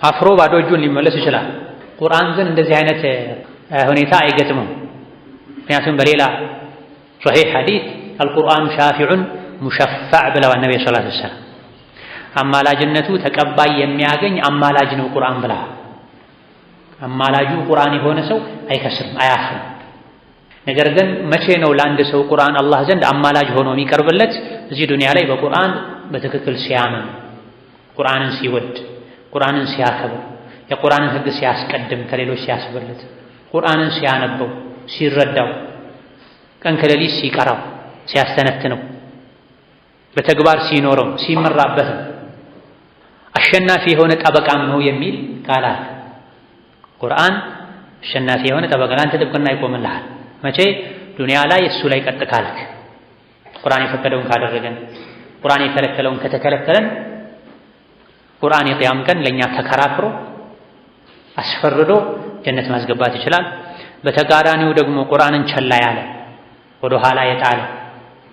Speaker 1: አፍሮ ባዶ እጁን ሊመለስ ይችላል። ቁርአን ግን እንደዚህ አይነት ሁኔታ አይገጥምም። ምክንያቱም በሌላ ሶሒህ ሐዲስ አልቁርአኑ ሻፊዑን ሙሸፋዕ ብለዋል ነቢ ሰለላሁ ዐለይሂ ወሰለም። አማላጅነቱ ተቀባይ የሚያገኝ አማላጅ ነው ቁርአን ብላ። አማላጁ ቁርአን የሆነ ሰው አይከስርም፣ አያፍርም። ነገር ግን መቼ ነው ለአንድ ሰው ቁርአን አላህ ዘንድ አማላጅ ሆኖ የሚቀርብለት? እዚህ ዱንያ ላይ በቁርአን በትክክል ሲያምን፣ ቁርአንን ሲወድ፣ ቁርአንን ሲያከብር፣ የቁርአንን ሕግ ሲያስቀድም፣ ከሌሎች ሲያስበልጥ፣ ቁርአንን ሲያነበው፣ ሲረዳው፣ ቀን ከሌሊት ሲቀራው፣ ሲያስተነትነው፣ በተግባር ሲኖረው፣ ሲመራበትም አሸናፊ የሆነ ጠበቃም ነው የሚል ቃላት። ቁርአን አሸናፊ የሆነ ጠበቃ ለአንተ ጥብቅና ይቆምልሃል። መቼ? ዱንያ ላይ እሱ ላይ ቀጥ ካልክ፣ ቁርአን የፈቀደውን ካደረገን፣ ቁርአን የከለከለውን ከተከለከለን፣ ቁርአን የቅያም ቀን ለእኛ ተከራክሮ አስፈርዶ ጀነት ማስገባት ይችላል። በተቃራኒው ደግሞ ቁርአንን ቸላ ያለ ወደ ኋላ የጣለ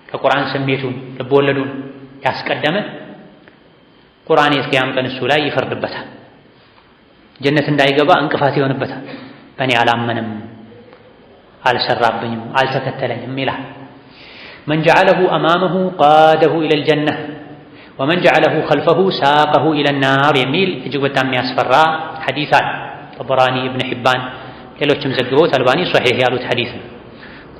Speaker 1: ከቁርአን ስሜቱን ልቦወለዱን ያስቀደመ ቁርአን የቅያም ቀን እሱ ላይ ይፈርድበታል። ጀነት እንዳይገባ እንቅፋት ይሆንበታል። በእኔ አላመንም፣ አልሰራብኝም፣ አልተከተለኝም ይላል። መን ጀዐለሁ አማመሁ ቃደሁ ኢለል ጀነህ ወመን ጀዐለሁ ኸልፈሁ ሳቀሁ ኢለናር የሚል እጅግ በጣም የሚያስፈራ ሐዲስ አለ። ጠበራኒ፣ ኢብን ሒባን ሌሎችም ዘግበውት አልባኒ ሶሒህ ያሉት ሐዲስ ነው።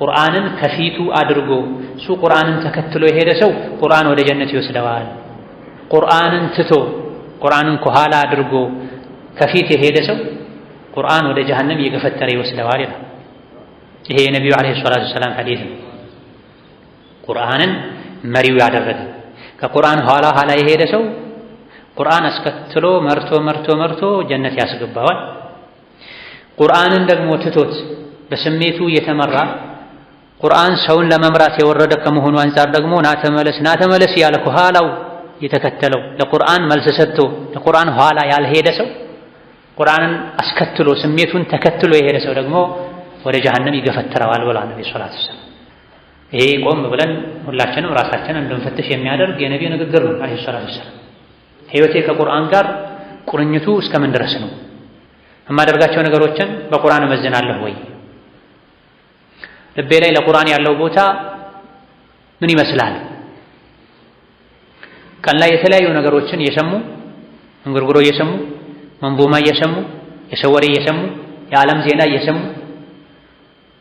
Speaker 1: ቁርአንን ከፊቱ አድርጎ እሱ ቁርአንን ተከትሎ የሄደ ሰው ቁርአን ወደ ጀነት ይወስደዋል። ቁርአንን ትቶ ቁርአንን ከኋላ አድርጎ ከፊት የሄደ ሰው ቁርአን ወደ ጀሀነም እየገፈተረ ይወስደዋል ይላል። ይሄ የነቢዩ ዓለይሂ ሰላቱ ወሰላም ሐዲስ ነው። ቁርአንን መሪው ያደረገ ከቁርአን ኋላ ኋላ የሄደ ሰው ቁርአን አስከትሎ መርቶ ጀነት ያስገባዋል። ቁርአንን ደግሞ ትቶት በስሜቱ እየተመራ ቁርአን ሰውን ለመምራት የወረደ ከመሆኑ አንፃር ደግሞ ናተመለስ ያለ ከኋላው የተከተለው ለቁርአን መልስ ሰጥቶ ለቁርአን ኋላ ያልሄደ ሰው ቁርአንን አስከትሎ ስሜቱን ተከትሎ የሄደ ሰው ደግሞ ወደ ጀሀነም ይገፈትረዋል ብሏል ነብዩ ሰለላሁ ዐለይሂ ወሰለም። ይሄ ቆም ብለን ሁላችንም ራሳችንን እንድንፈትሽ የሚያደርግ የነቢዩ ንግግር ነው ዐለይሂ ሰላቱ ወሰላም። ሕይወቴ ከቁርአን ጋር ቁርኝቱ እስከምን ድረስ ነው? የማደርጋቸው ነገሮችን በቁርአን እመዝናለሁ ወይ? ልቤ ላይ ለቁርአን ያለው ቦታ ምን ይመስላል? ቀን ላይ የተለያዩ ነገሮችን እየሰሙ እንጉርጉሮ እየሰሙ መንቡማ እየሰሙ የሰው ወሬ እየሰሙ የዓለም ዜና እየሰሙ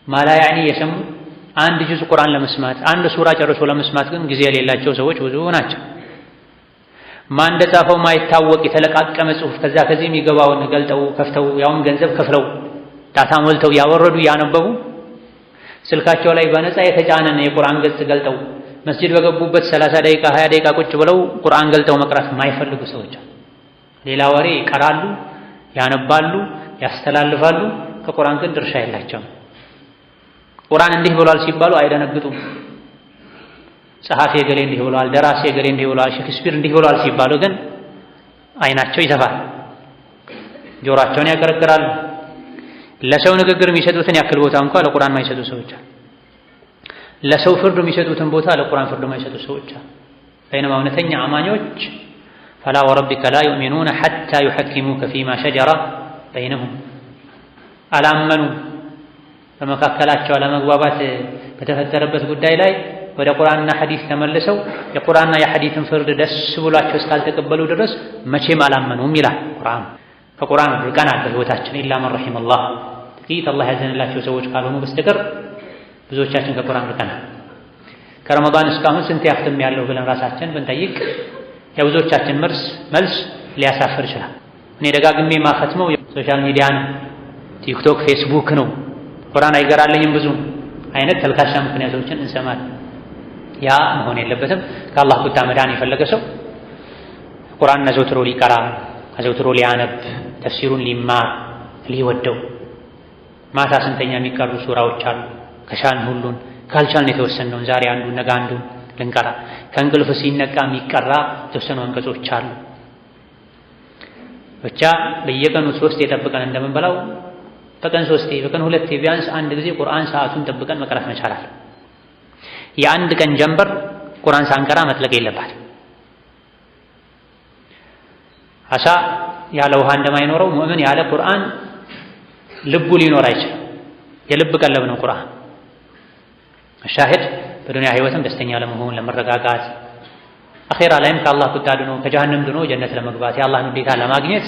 Speaker 1: ማላያኒ እየሰሙ አንድ ጁዝ ቁርአን ለመስማት አንድ ሱራ ጨርሶ ለመስማት ግን ጊዜ የሌላቸው ሰዎች ብዙ ናቸው። ማን እንደጻፈው ማይታወቅ የተለቃቀመ ጽሑፍ ከዛ ከዚህ የሚገባውን ገልጠው ከፍተው ያውም ገንዘብ ከፍለው ዳታ ሞልተው ያወረዱ ያነበቡ ስልካቸው ላይ በነፃ የተጫነን የቁርአን ገጽ ገልጠው መስጂድ በገቡበት 30 ደቂቃ 20 ደቂቃ ቁጭ ብለው ቁርአን ገልጠው መቅራት የማይፈልጉ ሰዎች ሌላ ወሬ ይቀራሉ፣ ያነባሉ፣ ያስተላልፋሉ። ከቁርአን ግን ድርሻ የላቸውም። ቁርአን እንዲህ ብሏል ሲባሉ አይደነግጡም። ጸሐፊ ገሌ እንዲህ ብሏል፣ ደራሲ ገሌ እንዲህ ብሏል፣ ሼክስፒር እንዲህ ብሏል ሲባሉ ግን አይናቸው ይተፋል፣ ጆሮአቸውን ያቀረቅራሉ። ለሰው ንግግር የሚሰጡትን ያክል ቦታ እንኳን ለቁርአን የማይሰጡ ሰዎች አሉ። ለሰው ፍርድ የሚሰጡትን ቦታ ለቁርአን ፍርድ የማይሰጡ ሰዎች አሉ። በይነማ እውነተኛ አማኞች ፈላ ወረቢከ ላ ዩእሚኑነ ሐታ ዩሐኪሙከ ፊማ ሸጀረ በይነሁም አላመኑ በመካከላቸው አለመግባባት በተፈጠረበት ጉዳይ ላይ ወደ ቁርአንና ሐዲስ ተመልሰው የቁርአንና የሐዲስን ፍርድ ደስ ብሏቸው እስካልተቀበሉ ድረስ መቼም አላመኑም ይላል ቁርአን። ከቁርአን ርቀናል በሕይወታችን ኢላ መን ረሒመላህ፣ ጥቂት አላህ ያዘንላቸው ሰዎች ካልሆኑ በስተቀር ብዙዎቻችን ከቁርአን ርቀናል። ከረመዳን እስካሁን ስንት ያክትም ያለው ብለን ራሳችን ብንጠይቅ የብዙዎቻችን መልስ ሊያሳፍር ይችላል። እኔ ደጋግሜ ማፈትመው ሶሻል ሚዲያ ነው፣ ቲክቶክ፣ ፌስቡክ ነው፣ ቁርአን አይገራልኝም ብዙ አይነት ተልካሻ ምክንያቶችን እንሰማለን። ያ መሆን የለበትም። ከአላህ ቁጣ መዳን የፈለገ ሰው ቁርአን አዘውትሮ ሊቀራ፣ አዘውትሮ ሊያነብ፣ ተፍሲሩን ሊማር፣ ሊወደው። ማታ ስንተኛ የሚቀሩ ሱራዎች አሉ። ከቻልን ሁሉን ካልቻልን የተወሰነውን ዛሬ አንዱን ነገ አንዱን ልንቀራ። ከእንቅልፍ ሲነቃ የሚቀራ የተወሰኑ አንቀጾች አሉ። ብቻ በየቀኑ 3 የጠብቀን እንደምንበላው በቀን 3 በቀን 2 ቢያንስ አንድ ጊዜ ቁርአን ሰዓቱን ጠብቀን መቅራት መቻላል። የአንድ ቀን ጀንበር ቁርአን ሳንቀራ መጥለቅ የለባትም። አሳ ያለ ውሃ እንደማይኖረው ሙእምን ያለ ቁርአን ልቡ ሊኖር አይችልም። የልብ ቀለብ ነው ቁርአን። ሻሂድ በዱንያ ህይወትም ደስተኛ ለመሆን ለመረጋጋት፣ አኼራ ላይም ከአላህ ቁጣ ድኖ ከጀሃነም ድኖ ጀነት ለመግባት የአላህን ውዴታ ለማግኘት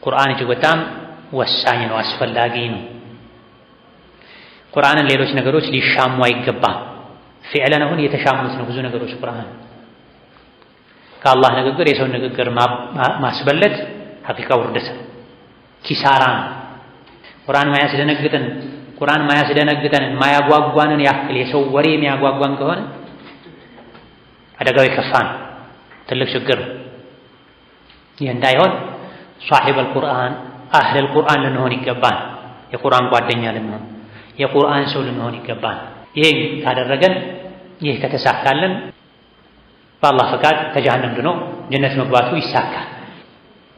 Speaker 1: ቁርአን እጅግ በጣም ወሳኝ ነው፣ አስፈላጊ ነው። ቁርአንን ሌሎች ነገሮች ሊሻሙ አይገባም። ፊዕለን አሁን የተሻሙት ነው ብዙ ነገሮች ቁርአን። ከአላህ ንግግር የሰው ንግግር ማስበለጥ ሐቂቃ ውርደት ኪሳራ ነው። ቁርአን ማያስደነግጠንን ማያጓጓንን ያክል የሰው ወሬ የሚያጓጓን ከሆነ አደጋው የከፋ ነው፣ ትልቅ ችግር። ይህ እንዳይሆን ሷሒበል ቁርአን አህለል ቁርአን ልንሆን ይገባል። የቁርአን ጓደኛ ልንሆን፣ የቁርአን ሰው ልንሆን ይገባል። ይሄን ካደረገን፣ ይህ ከተሳካልን በአላህ ፈቃድ ከጀሃነም ድኖ ጀነት መግባቱ ይሳካል።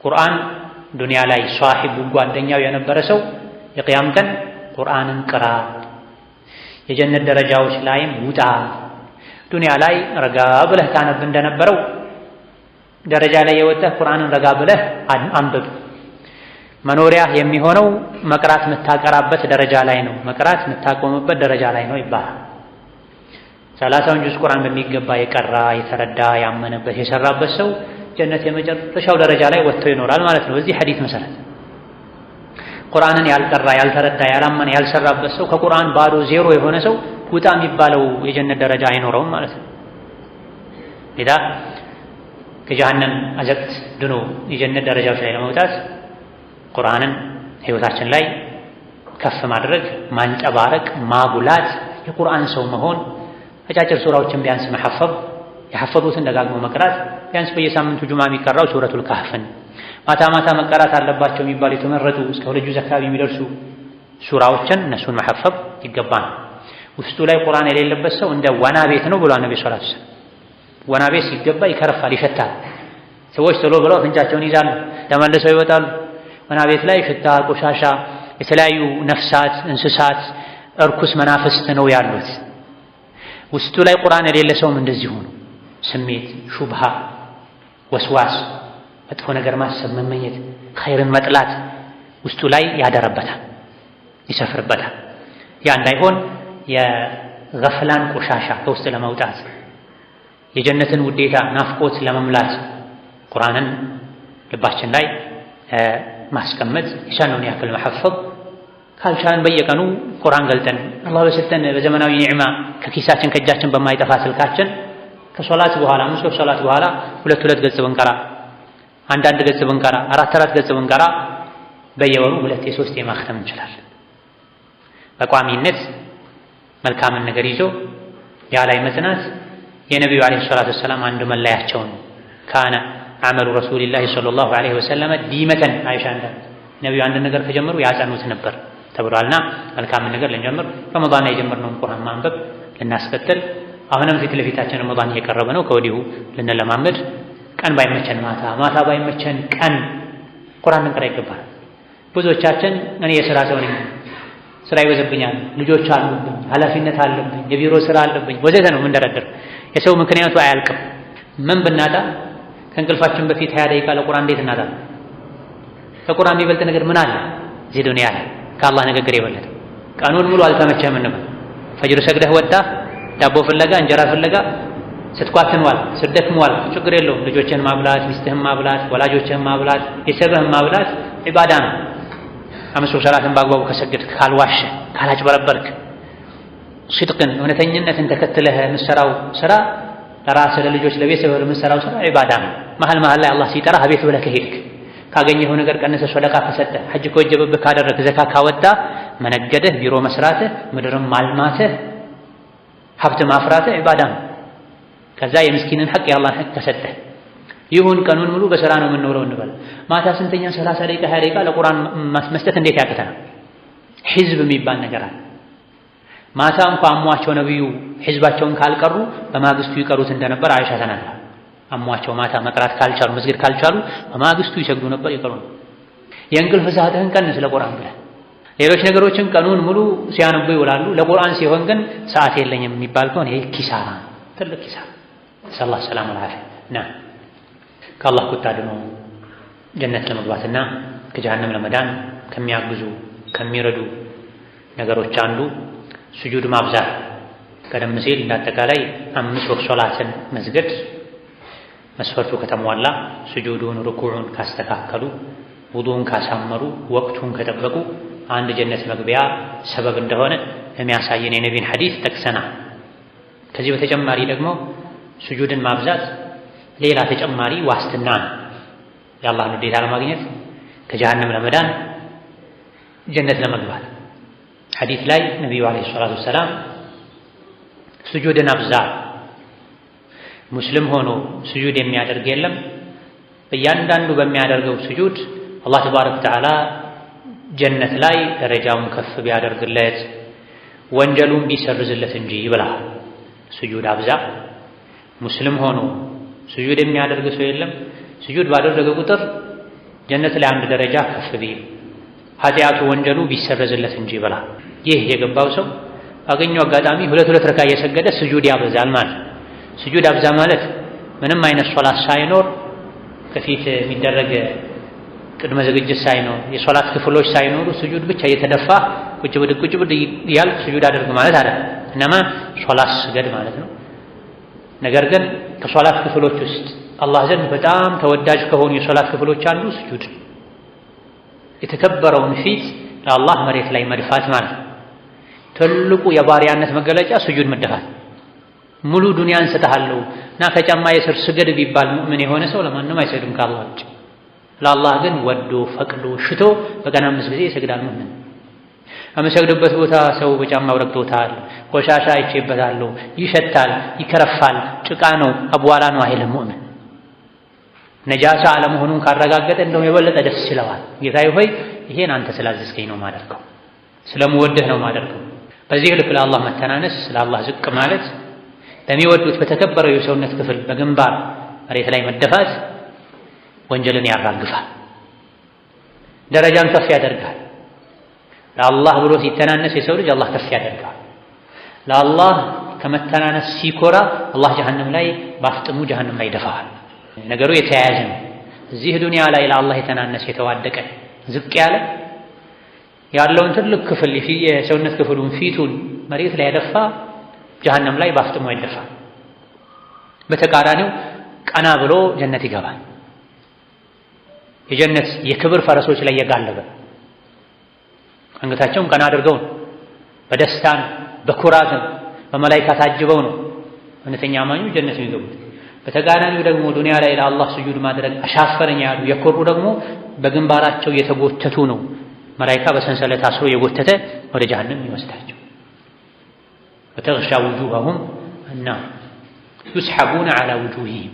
Speaker 1: ቁርአን ዱንያ ላይ ሷሒቡ ጓደኛው የነበረ ሰው የቅያም ቀን ቁርአንን ቅራ፣ የጀነት ደረጃዎች ላይም ውጣ። ዱንያ ላይ ረጋ ብለህ ታነብ እንደነበረው ደረጃ ላይ የወጣህ ቁርአንን ረጋ ብለህ አንብብ። መኖሪያ የሚሆነው መቅራት የምታቀራበት ደረጃ ላይ ነው፣ መቅራት የምታቆምበት ደረጃ ላይ ነው ይባላል። 30ውን ጁዝ ቁርአን በሚገባ የቀራ የተረዳ ያመነበት የሰራበት ሰው ጀነት የመጨረሻው ደረጃ ላይ ወጥቶ ይኖራል ማለት ነው። በዚህ ሐዲስ መሰረት ቁርአንን ያልቀራ ያልተረዳ ያላመነ ያልሰራበት ሰው ከቁርአን ባዶ ዜሮ የሆነ ሰው ውጣ የሚባለው የጀነት ደረጃ አይኖረውም ማለት ነው። ሌላ ከጀሃነም አዘቅት ድኖ የጀነት ደረጃዎች ላይ ለመውጣት ቁርአንን ህይወታችን ላይ ከፍ ማድረግ፣ ማንጸባረቅ፣ ማጉላት፣ የቁርአን ሰው መሆን፣ አጫጭር ሱራዎችን ቢያንስ መሐፈብ፣ የሐፈዙትን ደጋግሞ መቅራት፣ ቢያንስ በየሳምንቱ ጁማ የሚቀራው ሱረቱል ካህፍን ማታ ማታ መቀራት አለባቸው የሚባሉ የተመረጡ እስከ 2 ጁዝ አካባቢ የሚደርሱ ሱራዎችን እነሱን መሐፈብ ይገባል። ውስጡ ላይ ቁርአን የሌለበት ሰው እንደ ወና ቤት ነው ብሏል ነብዩ ሰለላሁ ዐለይሂ ወሰለም። ወና ቤት ሲገባ ይከረፋል፣ ይሸታል። ሰዎች ቶሎ ብለው አፍንጫቸውን ይዛሉ፣ ተመልሰው ይወጣሉ። ወና ቤት ላይ ሽታ፣ ቆሻሻ፣ የተለያዩ ነፍሳት፣ እንስሳት፣ እርኩስ መናፍስት ነው ያሉት። ውስጡ ላይ ቁርአን የሌለ ሰውም እንደዚሁ ነው። ስሜት፣ ሹብሃ፣ ወስዋስ፣ መጥፎ ነገር ማሰብ፣ መመኘት፣ ኸይርን መጥላት ውስጡ ላይ ያደረበታል፣ ይሰፍርበታል። ያ እንዳይሆን የገፍላን ቆሻሻ ከውስጥ ለማውጣት የጀነትን ውዴታ ናፍቆት ለመምላት ቁርአንን ልባችን ላይ ማስቀመጥ፣ የቻልነውን ያክል መሐፈብ፣ ካልቻልን በየቀኑ ቁርአን ገልጠን አላህ በሰጠን በዘመናዊ ኒዕማ ከኪሳችን ከእጃችን በማይጠፋ ስልካችን ከሶላት በኋላ ሙስሊም ሶላት በኋላ 2 ገጽ ብንቀራ፣ 1 ገጽ ብንቀራ፣ 4 ገጽ ብንቀራ በየወሩ 2-3 ማختም እንችላለን። በቋሚነት መልካምን ነገር ይዞ ያ ላይ መጽናት የነቢዩ ዓለይሂ ሰላቱ ወሰላም አንዱ መለያቸው ነው። ካነ አመሉ ረሱሊላሂ ሰለላሁ ዐለይሂ ወሰለም ዲመተን አይሻ እንዳለ ነቢዩ አንድ ነገር ከጀመሩ ያጸኑት ነበር ተብሏልና መልካምን ነገር ልንጀምር ረመዳን ላይ የጀመርነውን ቁርአን ማንበብ ልናስቀጥል አሁንም ፊት ለፊታችን ረመዳን እየቀረበ ነው። ከወዲሁ ልንለማመድ ቀን ባይመቸን ማታ ባይመቸን ቀን ቁርአን ልንቀራ ይገባል። ብዙዎቻችን እኔ የሥራ ሰው ነኝ፣ ስራ ይበዛብኛል፣ ልጆች አሉብኝ፣ ኃላፊነት አለብኝ፣ የቢሮ ስራ አለብኝ ወዘተ ነው የምንደረድር። የሰው ምክንያቱ አያልቅም። ምን ብናጣ ከእንቅልፋችን በፊት 20 ደቂቃ ለቁርአን እንዴት እናጣ? ከቁርአን የሚበልጥ ነገር ምን አለ እዚህ ዱንያ ላይ ከአላህ ንግግር የበለጠ? ቀኑን ሙሉ አልተመቸህም እንበል፣ ፈጅር ሰግደህ ወጣ ዳቦ ፍለጋ እንጀራ ፍለጋ ስትኳትን ዋል ስትደክም ዋል፣ ችግር የለውም። ልጆችህን ማብላት፣ ሚስትህን ማብላት፣ ወላጆችህን ማብላት፣ ቤተሰብህን ማብላት ዒባዳ ነው። አምስት ሰላትን በአግባቡ ከሰገድክ፣ ካልዋሸ፣ ካላጭበረበርክ፣ ሲድቅን እውነተኝነትን ተከትለህ የምትሰራው ስራ ለራስህ፣ ለልጆች፣ ለቤተሰብ የምትሰራው ስራ ዒባዳ ነው። መሀል ላይ አላህ ሲጠራህ ቤት ብለህ ከሄድክ፣ ካገኘኸው ነገር ቀንሰህ ሰደቃ ከሰጠህ፣ ሐጅ ከወጀበብህ ካደረግህ፣ ዘካ ካወጣ፣ መነገድህ፣ ቢሮ መስራትህ፣ ምድርም ማልማትህ፣ ሀብት ማፍራትህ ዒባዳ ነው። ከዛ የምስኪንን ሐቅ የአላህን ሐቅ ከሰጠህ ይሁን ቀኑን ሙሉ በሥራ ነው የምንውለው እንበል። ማታ ስንተኛ 30 ደቂቃ 20 ደቂቃ ለቁርአን መስጠት እንዴት ያቅተናል? ሒዝብ የሚባል ነገር አለ። ማታ እንኳ አሟቸው ነብዩ ሒዝባቸውን ካልቀሩ በማግስቱ ይቀሩት እንደነበር አይሻ ተናግራ፣ አሟቸው ማታ መቅራት ካልቻሉ መስገድ ካልቻሉ በማግስቱ ይሰግዱ ነበር፣ ይቀሩ ነበር። የእንቅልፍ ሰዓትህን ቀንስ ለቁርአን ብለህ። ሌሎች ነገሮችን ቀኑን ሙሉ ሲያነቡ ይውላሉ። ለቁርአን ሲሆን ግን ሰዓት የለኝም የሚባል ከሆነ ይሄ ኪሳራ ነው፣ ትልቅ ኪሳራ። ሰለላሁ ዐለይሂ ወሰለም ከአላህ ቁጣ ድኖ ጀነት ለመግባትና ከጀሃነም ለመዳን ከሚያግዙ ከሚረዱ ነገሮች አንዱ ስጁድ ማብዛት። ቀደም ሲል እንዳጠቃላይ 5 ወቅት ሶላትን መስገድ መስፈርቱ ከተሟላ፣ ስጁዱን ሩኩዑን ካስተካከሉ፣ ውዱን ካሳመሩ፣ ወቅቱን ከጠበቁ አንድ ጀነት መግቢያ ሰበብ እንደሆነ የሚያሳየን የነቢይን ሐዲስ ጠቅሰናል። ከዚህ በተጨማሪ ደግሞ ስጁድን ማብዛት ሌላ ተጨማሪ ዋስትና ነው። የአላህን ውዴታ ለማግኘት፣ ከጀሃነም ለመዳን፣ ጀነት ለመግባት። ሐዲስ ላይ ነቢዩ ዓለይሂ ሰላቱ ወሰላም ስጁድን አብዛ፣ ሙስሊም ሆኖ ስጁድ የሚያደርግ የለም በእያንዳንዱ በሚያደርገው ስጁድ አላህ ተባረከ ወተዓላ ጀነት ላይ ደረጃውን ከፍ ቢያደርግለት ወንጀሉን ቢሰርዝለት እንጂ ይብላ። ስጁድ አብዛ። ሙስሊም ሆኖ ስጁድ የሚያደርግ ሰው የለም ስጁድ ባደረገ ቁጥር ጀነት ላይ አንድ ደረጃ ከፍ ቢል ኃጢአቱ ወንጀሉ ቢሰረዝለት እንጂ ይብላ። ይህ የገባው ሰው ባገኘው አጋጣሚ ሁለት ረካ እየሰገደ ስጁድ ያበዛል ማለት። ስጁድ አብዛ ማለት ምንም አይነት ሶላት ሳይኖር ከፊት የሚደረግ ቅድመ ዝግጅት ሳይኖር የሶላት ክፍሎች ሳይኖሩ ስጁድ ብቻ እየተደፋ ቁጭ ብድግ እያልክ ስጁድ አድርግ ማለት አይደለም። እነማ ሶላት ስገድ ማለት ነው። ነገር ግን ከሶላት ክፍሎች ውስጥ አላህ ዘንድ በጣም ተወዳጅ ከሆኑ የሶላት ክፍሎች አንዱ ስጁድ፣ የተከበረውን ፊት ለአላህ መሬት ላይ መድፋት ማለት ነው። ትልቁ የባሪያነት መገለጫ ስጁድ መደፋት። ሙሉ ዱንያን ሰጥሃለሁ እና ከጫማዬ ስር ስገድ ቢባል ሙእምን የሆነ ሰው ለማንም አይሰግድም ከአላህ ውጭ። ለአላህ ግን ወዶ ፈቅዶ ሽቶ በቀን 5 ጊዜ ይሰግዳል ሙእምን። የምሰግድበት ቦታ ሰው በጫማው ረግጦታል፣ ቆሻሻ አይቼበታለሁ፣ ይሸታል፣ ይከረፋል፣ ጭቃ ነው፣ አቧራ ነው አይልም ሙእምን። ነጃሳ አለመሆኑን ካረጋገጠ እንደውም የበለጠ ደስ ይለዋል። ጌታዬ ሆይ ይሄን አንተ ስላዘዝከኝ ነው ማደርገው፣ ስለምወድህ ነው ማደርገው። በዚህ ልክ ለአላህ መተናነስ፣ ለአላህ ዝቅ ማለት፣ ለሚወዱት በተከበረው የሰውነት ክፍል በግንባር መሬት ላይ መደፋት ወንጀልን ያራግፋል፣ ደረጃን ከፍ ያደርጋል። ለአላህ ብሎ ሲተናነስ የሰው ልጅ አላህ ከፍ ያደርጋል። ለአላህ ከመተናነስ ሲኮራ አላህ ጀሀነም ላይ ባፍጥሙ ጀሀነም ላይ ይደፋዋል። ነገሩ የተያያዘ ነው። እዚህ ዱንያ ላይ ለአላህ የተናነሰ የተዋደቀ ዝቅ ያለ ያለውን ትልቅ ክፍል የሰውነት ክፍሉን ፊቱን መሬት ላይ ያደፋ ጀሀነም ላይ ባፍጥሙ ይደፋል። በተቃራኒው ቀና ብሎ ጀነት ይገባል። የጀነት የክብር ፈረሶች ላይ የጋለበ አንገታቸውን ቀና አድርገው ነው፣ በደስታን በኩራትን በመላኢካ ታጅበው ነው እውነተኛ አማኞች ጀነት የሚገቡት። በተቃራኒው ደግሞ ዱንያ ላይ ለአላህ ስጁድ ማድረግ አሻፈረኝ ያሉ የኮሩ ደግሞ በግንባራቸው የተጎተቱ ነው መላኢካ በሰንሰለት አስሮ የጎተተ ወደ ጀሀነም ይወስዳቸው። ወተግሻ ውጁሀሁም النار يسحبون على وجوههم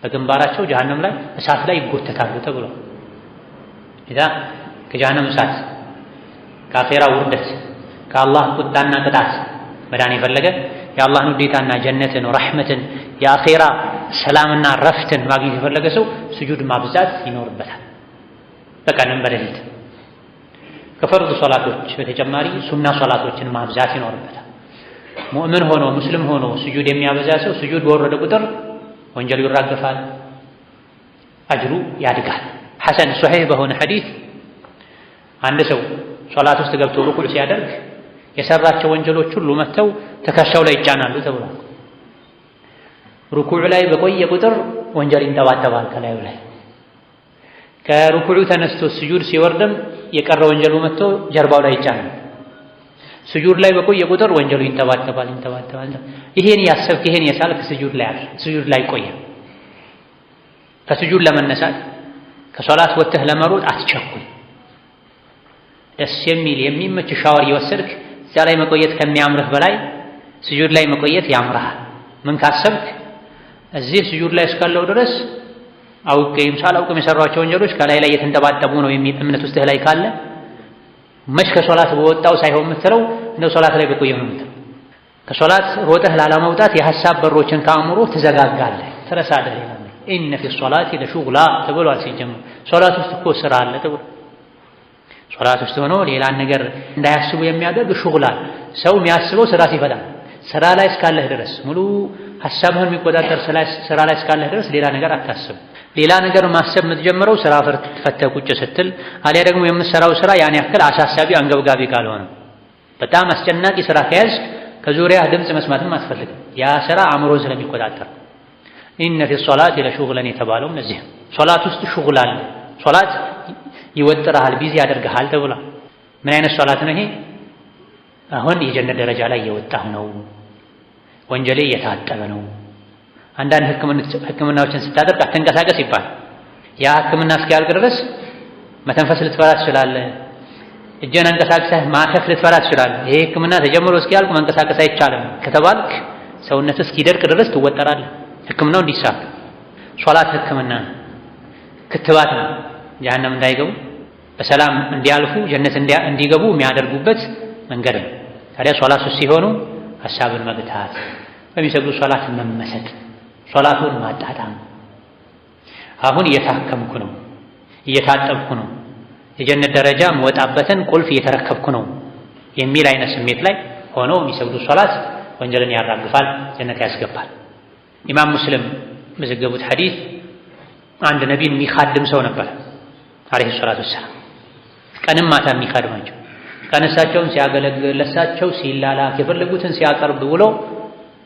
Speaker 1: በግንባራቸው ጀሀነም ላይ እሳት ላይ ይጎተታሉ ተብሎ ኢዳ ከጀሀነም እሳት ከአኼራ ውርደት ከአላህ ቁጣና ቅጣት መዳን የፈለገ የአላህን ውዴታና ጀነትን ረሕመትን የአኼራ ሰላምና ረፍትን ማግኘት የፈለገ ሰው ስጁድ ማብዛት ይኖርበታል። በቀንም በሌሊት ከፈርድ ሶላቶች በተጨማሪ ሱና ሶላቶችን ማብዛት ይኖርበታል። ሙእምን ሆኖ ሙስሊም ሆኖ ስጁድ የሚያበዛ ሰው ስጁድ በወረደ ቁጥር ወንጀሉ ይራገፋል፣ አጅሩ ያድጋል። ሐሰን ሶሒህ በሆነ ሐዲስ አንድ ሰው ሶላት ውስጥ ገብቶ ሩኩዕ ሲያደርግ የሰራቸው ወንጀሎች ሁሉ መጥተው ትከሻው ላይ ይጫናሉ ተብሏል። ሩኩዕ ላይ በቆየ ቁጥር ወንጀል ይንጠባጠባል ከላዩ ላይ። ከሩኩዑ ተነስቶ ስጁድ ሲወርድም የቀረ ወንጀሉ መጥቶ ጀርባው ላይ ይጫናል። ስጁድ ላይ በቆየ ቁጥር ወንጀሉ ይንጠባጠባል። ይሄን ያሰብክ ይሄን የሳልክ ስጁድ ላይ ቆየ። ከስጁድ ለመነሳት ከሶላት ወጥተህ ለመሮጥ አትቸኩል። ደስ የሚል የሚመች ሻወር እየወሰድክ እዛ ላይ መቆየት ከሚያምርህ በላይ ስጁድ ላይ መቆየት ያምርሃል። ምን ካሰብክ እዚህ ስጁድ ላይ እስካለው ድረስ አውቄም ሳላውቅም የሰራቸው ወንጀሎች ከላይ ላይ የተንጠባጠቡ ነው የሚል እምነት ውስጥህ ላይ ካለ መች ከሶላት በወጣው ሳይሆን የምትለው እንደው ሶላት ላይ በቆየው ነው የምትለው። ከሶላት ሮጠህ ላለመውጣት የሐሳብ በሮችን ከአእምሮ ትዘጋጋለህ፣ ትረሳለህ። ኢነ ፊ ሶላቲ ለሹግላ ተብሏል። ሲጀምር ሶላት ውስጥ እኮ ስራ አለ ተብሏል። ሶላት ውስጥ ሆኖ ሌላን ነገር እንዳያስቡ የሚያደርግ ሹግላ ሰው የሚያስበው ስራ ሲፈታ ስራ ላይ እስካለህ ድረስ ሙሉ ሐሳብህን የሚቆጣጠር ስራ ላይ እስካለህ ድረስ ሌላ ነገር አታስብ። ሌላ ነገር ማሰብ የምትጀምረው ስራ ፈተህ ቁጭ ስትል አሊያ ደግሞ የምትሰራው ስራ ያን ያክል አሳሳቢ አንገብጋቢ ካልሆነ። በጣም አስጨናቂ ስራ ከያዝ ከዙሪያ ድምፅ መስማትም አትፈልግም። ያ ስራ አእምሮን ስለሚቆጣጠር ኢነ ፊ ሶላቲ ለሹግለን የተባለው እነዚህ ሶላት ውስጥ ሹግል አለ። ሶላት ይወጥርሃል፣ ቢዚ ያደርግሃል ተብሏል። ምን አይነት ሶላት ነው ይሄ? አሁን የጀነት ደረጃ ላይ እየወጣሁ ነው፣ ወንጀሌ እየታጠበ ነው። አንዳንድ ህክምናዎችን ስታደርግ አትንቀሳቀስ ይባል። ያ ህክምና እስኪያልቅ ድረስ መተንፈስ ልትፈራ ትችላለህ። እጅን አንቀሳቅሰህ ማከፍ ልትፈራ ትችላለህ። ይሄ ህክምና ተጀምሮ እስኪያልቅ መንቀሳቀስ አይቻልም ከተባልክ ሰውነት እስኪደርቅ ድረስ ትወጠራለህ። ህክምናው እንዲሳካ ሶላት ህክምና ክትባት ነው። ጀሃነም እንዳይገቡ በሰላም እንዲያልፉ ጀነት እንዲገቡ የሚያደርጉበት መንገድ ነው። ታዲያ ሶላት ውስጥ ሲሆኑ ሐሳብን መግታት፣ በሚሰግዱ ሶላት መመሰጥ፣ ሶላቱን ማጣጣም። አሁን እየታከምኩ ነው፣ እየታጠብኩ ነው፣ የጀነት ደረጃ የምወጣበትን ቁልፍ እየተረከብኩ ነው የሚል አይነት ስሜት ላይ ሆነው የሚሰግዱ ሶላት ወንጀልን ያራግፋል፣ ጀነት ያስገባል። ኢማም ሙስሊም በዘገቡት ሐዲስ አንድ ነቢይን የሚኻድም ሰው ነበር አለይሂ ሰላቱ ወሰላም። ቀንም ማታ የሚኻድማቸው ቀን እሳቸውን ሲያገለግል ለእሳቸው ሲላላክ የፈለጉትን ሲያቀርብ ውሎ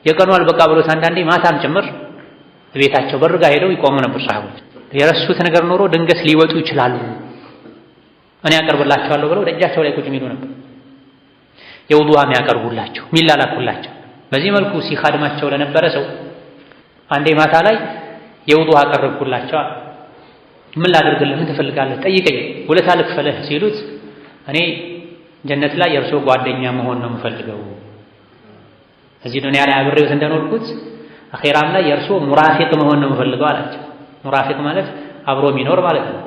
Speaker 1: የቀኑ አልበቃ ብሎት አንዳንዴ ማታም ጭምር ቤታቸው በር ጋር ሄደው ይቆሙ ነበር። ሰሃቦች የረሱት ነገር ኖሮ ድንገት ሊወጡ ይችላሉ፣ እኔ ያቀርብላቸዋለሁ ብለው ደጃቸው ላይ ቁጭ የሚሉ ነበር። የውዱአ የሚያቀርቡላቸው የሚላላኩላቸው። በዚህ መልኩ ሲኻድማቸው ለነበረ ሰው አንዴ ማታ ላይ የውዱአ አቀረብኩላቸው። ምን ላድርግልህ? ምን ትፈልጋለህ? ጠይቀኝ፣ ውለታ ልክፈልህ ሲሉት እኔ ጀነት ላይ የእርሶ ጓደኛ መሆን ነው የምፈልገው። እዚህ ዱንያ ላይ አብሬዎት እንደኖርኩት አኼራም ላይ የእርሶ ሙራፊቅ መሆን ነው የምፈልገው አላቸው። ሙራፊቅ ማለት አብሮ የሚኖር ማለት ነው።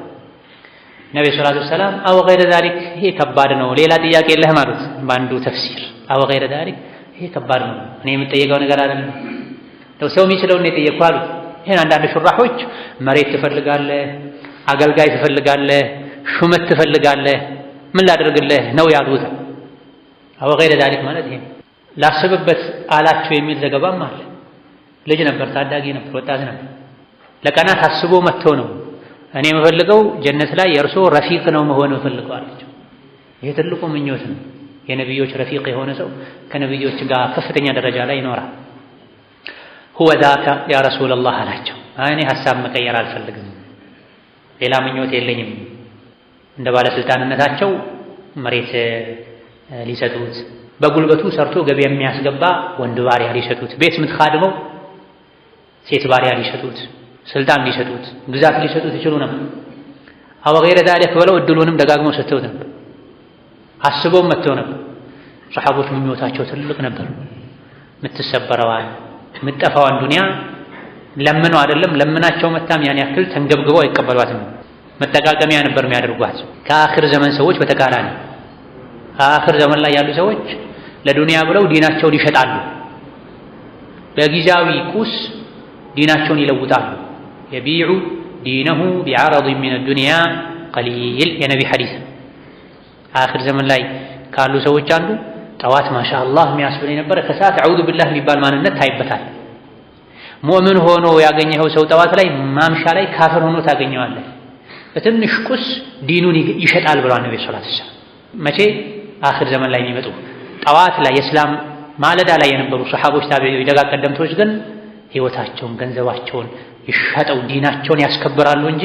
Speaker 1: ነብዩ ሰለላሁ ዐለይሂ ወሰለም አው ገይረ ዛሊክ፣ ይሄ ከባድ ነው፣ ሌላ ጥያቄ የለህም አሉት። በአንዱ ተፍሲር አው ገይረ ዛሊክ፣ ይሄ ከባድ ነው፣ እኔ የምጠየቀው ነገር አይደለም፣ ሰው የሚችለውን ነው የጠየቅኩህ አሉት። ይሄን አንዳንድ ሹራሖች መሬት ትፈልጋለህ፣ አገልጋይ ትፈልጋለህ፣ ሹመት ትፈልጋለህ፣ ምን ላደርግልህ ነው ያሉት። አው ገይረ ዛሊክ ማለት ይሄ ላስብበት አላቸው የሚል ዘገባም አለ። ልጅ ነበር፣ ታዳጊ ነበር፣ ወጣት ነበር። ለቀናት አስቦ መጥቶ ነው እኔ የምፈልገው ጀነት ላይ የእርሶ ረፊቅ ነው መሆን የምፈልገው አላቸው። ይሄ ትልቁ ምኞት ነው። የነቢዮች ረፊቅ የሆነ ሰው ከነቢዮች ጋር ከፍተኛ ደረጃ ላይ ይኖራል። ሁወ ዛከ ያ ረሱለላህ አላቸው። እኔ ሐሳብ መቀየር አልፈልግም፣ ሌላ ምኞት የለኝም። እንደ ባለስልጣንነታቸው መሬት ሊሰጡት፣ በጉልበቱ ሰርቶ ገቢ የሚያስገባ ወንድ ባሪያ ሊሰጡት፣ ቤት የምትኻድመው ሴት ባሪያ ሊሰጡት፣ ስልጣን ሊሰጡት፣ ግዛት ሊሰጡት ይችሉ ነበር። አው ገይረ ዛሊክ ብለው እድሉንም ደጋግመው ሰጥተውት ነበር። አስበው መጥተው ነበር። ሰሐቦች ምኞታቸው ትልቅ ነበር። የምትሰበረዋን የምትጠፋዋን ዱንያ ለምነው አይደለም ለምናቸው መታም ያን ያክል ተንገብግበው አይቀበሏትም። መጠቃቀሚያ ነበር የሚያደርጓት። ከአኽር ዘመን ሰዎች በተቃራኒ አኽር ዘመን ላይ ያሉ ሰዎች ለዱንያ ብለው ዲናቸውን ይሸጣሉ። በጊዜያዊ ቁስ ዲናቸውን ይለውጣሉ። የቢዑ ዲነሁ ቢዐረድ ሚነ ዱንያ ቀሊል የነቢ ሐዲስ። አኺር ዘመን ላይ ካሉ ሰዎች አንዱ ጠዋት ማሻአላህ የሚያስብል የነበረ ከሰዓት አዑዙ ቢላህ የሚባል ማንነት ታይበታል። ሙእምን ሆኖ ያገኘኸው ሰው ጠዋት ላይ ማምሻ ላይ ካፍር ሆኖ ታገኘዋለህ። በትንሽ ቁስ ዲኑን ይሸጣል ብለዋል ነብዩ ሰለላሁ ዐለይሂ ወሰለም። መቼ? አኺር ዘመን ላይ የሚመጡ ጠዋት ላይ የእስላም ማለዳ ላይ የነበሩ ሰሓቦች፣ ታቢዒዎች፣ ደጋ ቀደምቶች ግን ህይወታቸውን ገንዘባቸውን ይሸጠው ዲናቸውን ያስከብራሉ እንጂ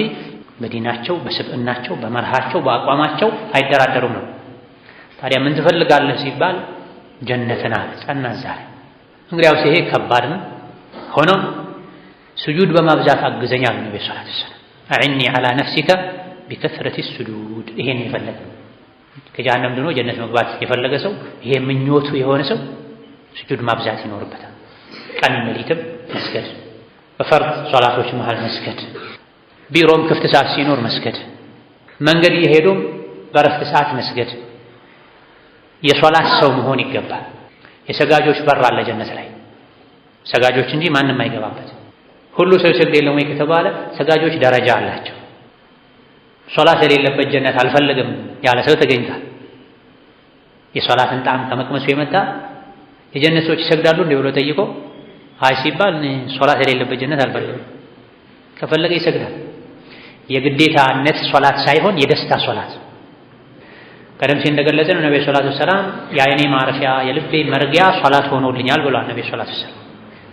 Speaker 1: በዲናቸው በስብዕናቸው በመርሃቸው በአቋማቸው አይደራደሩም ነው። ታዲያ ምን ትፈልጋለህ ሲባል ጀነትን አለ ጸና ዛሬ። እንግዲያውስ ይሄ ከባድ ነው። ሆኖም ስጁድ በማብዛት አግዘኛል ነብዩ ሰለላሁ ዐለይሂ ወሰለም። አዕኒ ዐላ ነፍሲከ ቢከስረቲ ስጁድ። ይሄን የፈለገ ከጀሃነም ድኖ ጀነት መግባት የፈለገ ሰው ይሄ ምኞቱ የሆነ ሰው ስጁድ ማብዛት ይኖርበታል። ቀን ሌሊትም መስገድ፣ በፈርድ ሶላቶች መሃል መስገድ፣ ቢሮም ክፍት ሰዓት ሲኖር መስገድ፣ መንገድ እየሄዱም በረፍት ሰዓት መስገድ። የሶላት ሰው መሆን ይገባል። የሰጋጆች በር አለ ጀነት ላይ ሰጋጆች እንጂ ማንም አይገባበት። ሁሉ ሰው ይሰግድ የለም ወይ ከተባለ ሰጋጆች ደረጃ አላቸው። ሶላት የሌለበት ጀነት አልፈልግም ያለ ሰው ተገኝቷል። የሶላትን ጣዕም ከመቅመሱ የመጣ የጀነት ሰዎች ይሰግዳሉ እንደ ብሎ ጠይቆ አይ ሲባል ሶላት የሌለበት ጀነት አልፈልግም፣ ከፈለገ ይሰግዳል። የግዴታነት ሶላት ሳይሆን የደስታ ሶላት። ቀደም ሲል እንደገለጸን ነብዩ ሰለላሁ ዐለይሂ ወሰለም የዓይኔ ማረፊያ የልቤ መርጊያ ሶላት ሆኖልኛል ብሏል ነብዩ ሰለላሁ ዐለይሂ ወሰለም።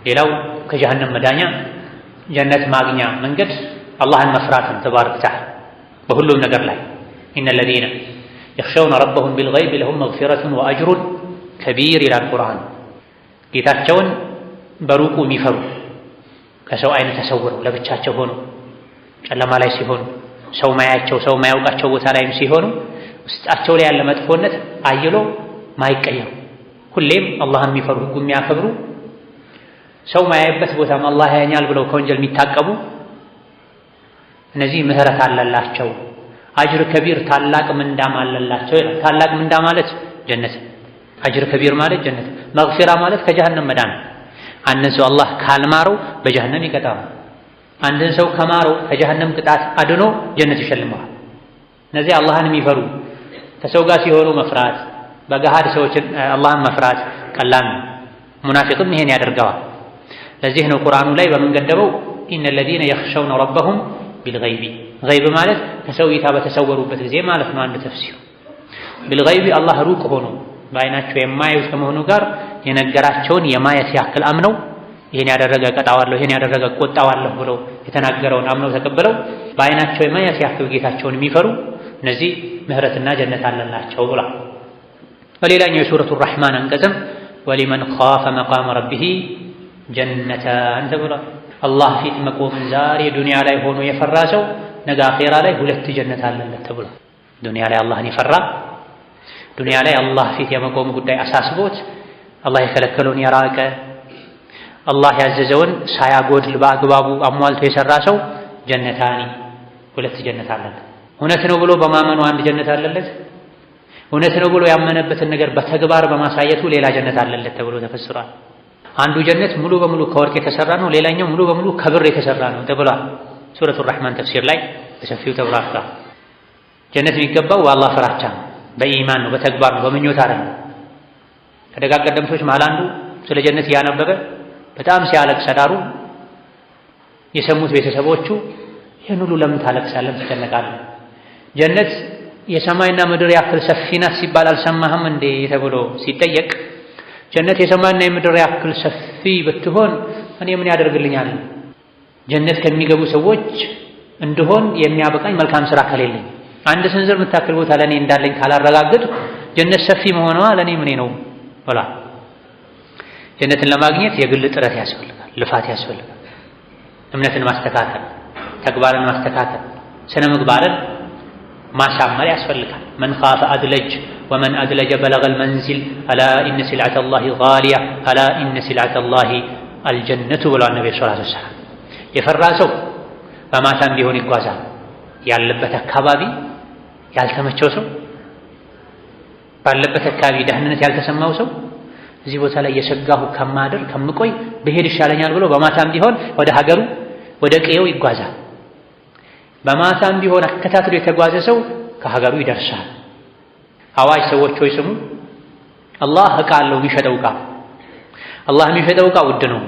Speaker 1: ሌላው ከጀሃነም መዳኛ ጀነት ማግኛ መንገድ አላህን መፍራትን ተባረከ ወተዓላ በሁሉም ነገር ላይ ኢነ ለዚነ የኽሸውነ ረበሁም ቢልገይብ ለሁም መግፊረቱን ወአጅሩን ከቢር ይላል ቁርአን። ጌታቸውን በሩቁ የሚፈሩ ከሰው አይን ተሰውረው ለብቻቸው ሆኑ ጨለማ ላይ ሲሆኑ ሰው ማያቸው ሰው ማያውቃቸው ቦታ ላይም ሲሆኑ ውስጣቸው ላይ ያለ መጥፎነት አይሎ ማይቀየሩ ሁሌም አላህን የሚፈሩ ሕጉ የሚያከብሩ ሰው ማያይበት ቦታም አላህ ያኛል ብለው ከወንጀል የሚታቀቡ እነዚህ ምህረት አለላቸው፣ አጅር ከቢር ታላቅ ምንዳም አለላቸው ይላል። ታላቅ ምንዳ ማለት ጀነት፣ አጅር ከቢር ማለት ጀነት፣ መግፊራ ማለት ከጀሃነም መዳን። አንድን ሰው አላህ ካልማረው በጀሃነም ይቀጣው፣ አንድን ሰው ከማረው ከጀሃነም ቅጣት አድኖ ጀነት ይሸልመዋል። እነዚህ አላህን የሚፈሩ ከሰው ጋር ሲሆኑ መፍራት፣ በገሃድ ሰዎችን አላህን መፍራት ቀላል ነው። ሙናፊቅም ይሄን ያደርገዋል። ለዚህ ነው ቁርአኑ ላይ በመንገደበው ኢነ ለዚነ የኽሸውነ ረበሁም ቢልገይቢ። ገይብ ማለት ከሰው እይታ በተሰወሩበት ጊዜ ማለት ነው። አንድ ተፍሲር ቢልገይቢ አላህ ሩቅ ሆኖ በአይናቸው የማያዩት ከመሆኑ ጋር የነገራቸውን የማየት ያክል አምነው ይሄን ያደረገ ቀጣዋለሁ፣ ይሄን ያደረገ ቆጣዋለሁ ብለው የተናገረውን አምነው ተቀበለው በአይናቸው የማየት ያክል ጌታቸውን የሚፈሩ እነዚህ ምህረትና ጀነት አለላቸው ብሏል። በሌላኛው የሱረቱ ረሕማን አንቀጽም ወሊመን ኻፈ መቃመ ረቢሂ ጀነታን ተብሏል። አላህ ፊት መቆምን ዛሬ ዱንያ ላይ ሆኖ የፈራ ሰው ነገ አኼራ ላይ 2 ጀነት አለለት ተብሏል። ዱንያ ላይ አላህን የፈራ ዱንያ ላይ አላህ ፊት የመቆም ጉዳይ አሳስቦት አላህ የከለከለውን የራቀ አላህ ያዘዘውን ሳያጎድል በአግባቡ አሟልቶ የሰራ ሰው ጀነታኒ 2 ጀነት አለለት። እውነት ነው ብሎ በማመኑ 1 ጀነት አለለት። እውነት ነው ብሎ ያመነበትን ነገር በተግባር በማሳየቱ ሌላ ጀነት አለለት ተብሎ ተፈስሯል። አንዱ ጀነት ሙሉ በሙሉ ከወርቅ የተሰራ ነው፣ ሌላኛው ሙሉ በሙሉ ከብር የተሰራ ነው ተብሏል። ሱረቱ ረሕማን ተፍሲር ላይ በሰፊው ተብራርቷል። ጀነት የሚገባው በአላህ ፍራቻ ነው፣ በኢማን ነው፣ በተግባር ነው፣ በምኞት አይደለም። ከደጋ ቀደምቶች መሃል አንዱ ስለ ጀነት እያነበበ በጣም ሲያለቅስ አዳሩ የሰሙት ቤተሰቦቹ ይህን ሁሉ ለምን ታለቅሳለህ ትጨነቃለህ? ጀነት የሰማይና ምድር ያክል ሰፊ ናት ሲባል አልሰማህም እንዴ ተብሎ ሲጠየቅ ጀነት የሰማይና የምድር ያክል ሰፊ ብትሆን እኔ ምን ያደርግልኛል? ጀነት ከሚገቡ ሰዎች እንደሆን የሚያበቃኝ መልካም ስራ ከሌለኝ፣ አንድ ስንዝር የምታክል ቦታ ለእኔ እንዳለኝ ካላረጋግጥ ጀነት ሰፊ መሆኗ ለእኔ ምኔ ነው ብላ። ጀነትን ለማግኘት የግል ጥረት ያስፈልጋል፣ ልፋት ያስፈልጋል። እምነትን ማስተካከል፣ ተግባርን ማስተካከል፣ ስነ ምግባርን ማሳመር ያስፈልጋል። መን ኻፈ አድለጅ ወመን አድለጀ በለገል መንዚል አላ ኢነ ሲልዓተ ላሂ ጋሊያ አላ ኢነ ሲልዓተ ላሂ አልጀነቱ ብለዋል ነብዩ ሰለላሁ ዐለይሂ ወሰለም። የፈራ ሰው በማታም ቢሆን ይጓዛል። ያለበት አካባቢ ያልተመቸው ሰው፣ ባለበት አካባቢ ደህንነት ያልተሰማው ሰው እዚህ ቦታ ላይ የሰጋሁ ከማድር ከምቆይ ብሄድ ይሻለኛል ብሎ በማታም ቢሆን ወደ ሀገሩ ወደ ቀየው ይጓዛል። በማታም ቢሆን አከታትሎ የተጓዘ ሰው ከሀገሩ ይደርሳል። አዋጅ ሰዎች ሆይ ስሙ፣ አላህ ዕቃ አለው የሚሸጠው ዕቃ። አላህ የሚሸጠው ዕቃ ውድ ነው።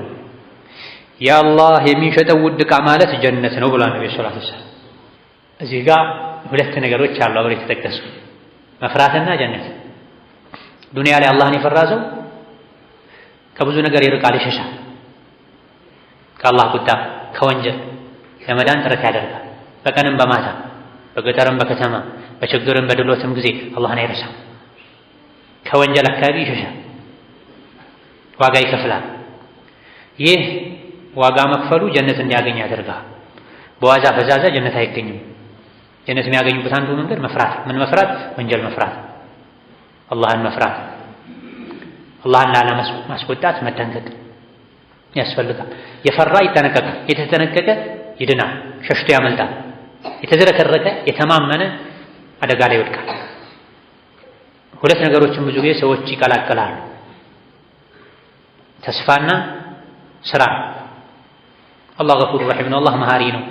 Speaker 1: የአላህ የሚሸጠው ውድ ዕቃ ማለት ጀነት ነው ብሏል ነብዩ ሰለላሁ ዐለይሂ ወሰለም። እዚህ ጋር ሁለት ነገሮች አሉ አብረው የተጠቀሱ፣ መፍራትና ጀነት። ዱንያ ላይ አላህን የፈራ ሰው ከብዙ ነገር ይርቃል፣ ይሸሻል። ከአላህ ቁጣ ከወንጀል ለመዳን ጥረት ያደርጋል። በቀንም በማታ በገጠርም በከተማ በችግርም በድሎትም ጊዜ አላህን አይረሳም። ከወንጀል አካባቢ ይሸሻል፣ ዋጋ ይከፍላል። ይህ ዋጋ መክፈሉ ጀነት እንዲያገኝ ያደርጋል። በዋዛ ፈዛዛ ጀነት አይገኝም። ጀነት የሚያገኙበት አንዱ መንገድ መፍራት። ምን መፍራት? ወንጀል መፍራት፣ አላህን መፍራት፣ አላህን ላለማስቆጣት መጠንቀቅ ያስፈልጋል። የፈራ ይጠነቀቃል፣ የተጠነቀቀ ይድናል፣ ሸሽቶ ያመልጣል። የተዝረከረከ የተማመነ አደጋ ላይ ይወድቃል። ሁለት ነገሮችን ብዙ ጊዜ ሰዎች ይቀላቀላሉ፣ ተስፋና ስራ። አላህ ገፉር ረሒም ነው፣ አላህ መሃሪ ነው፣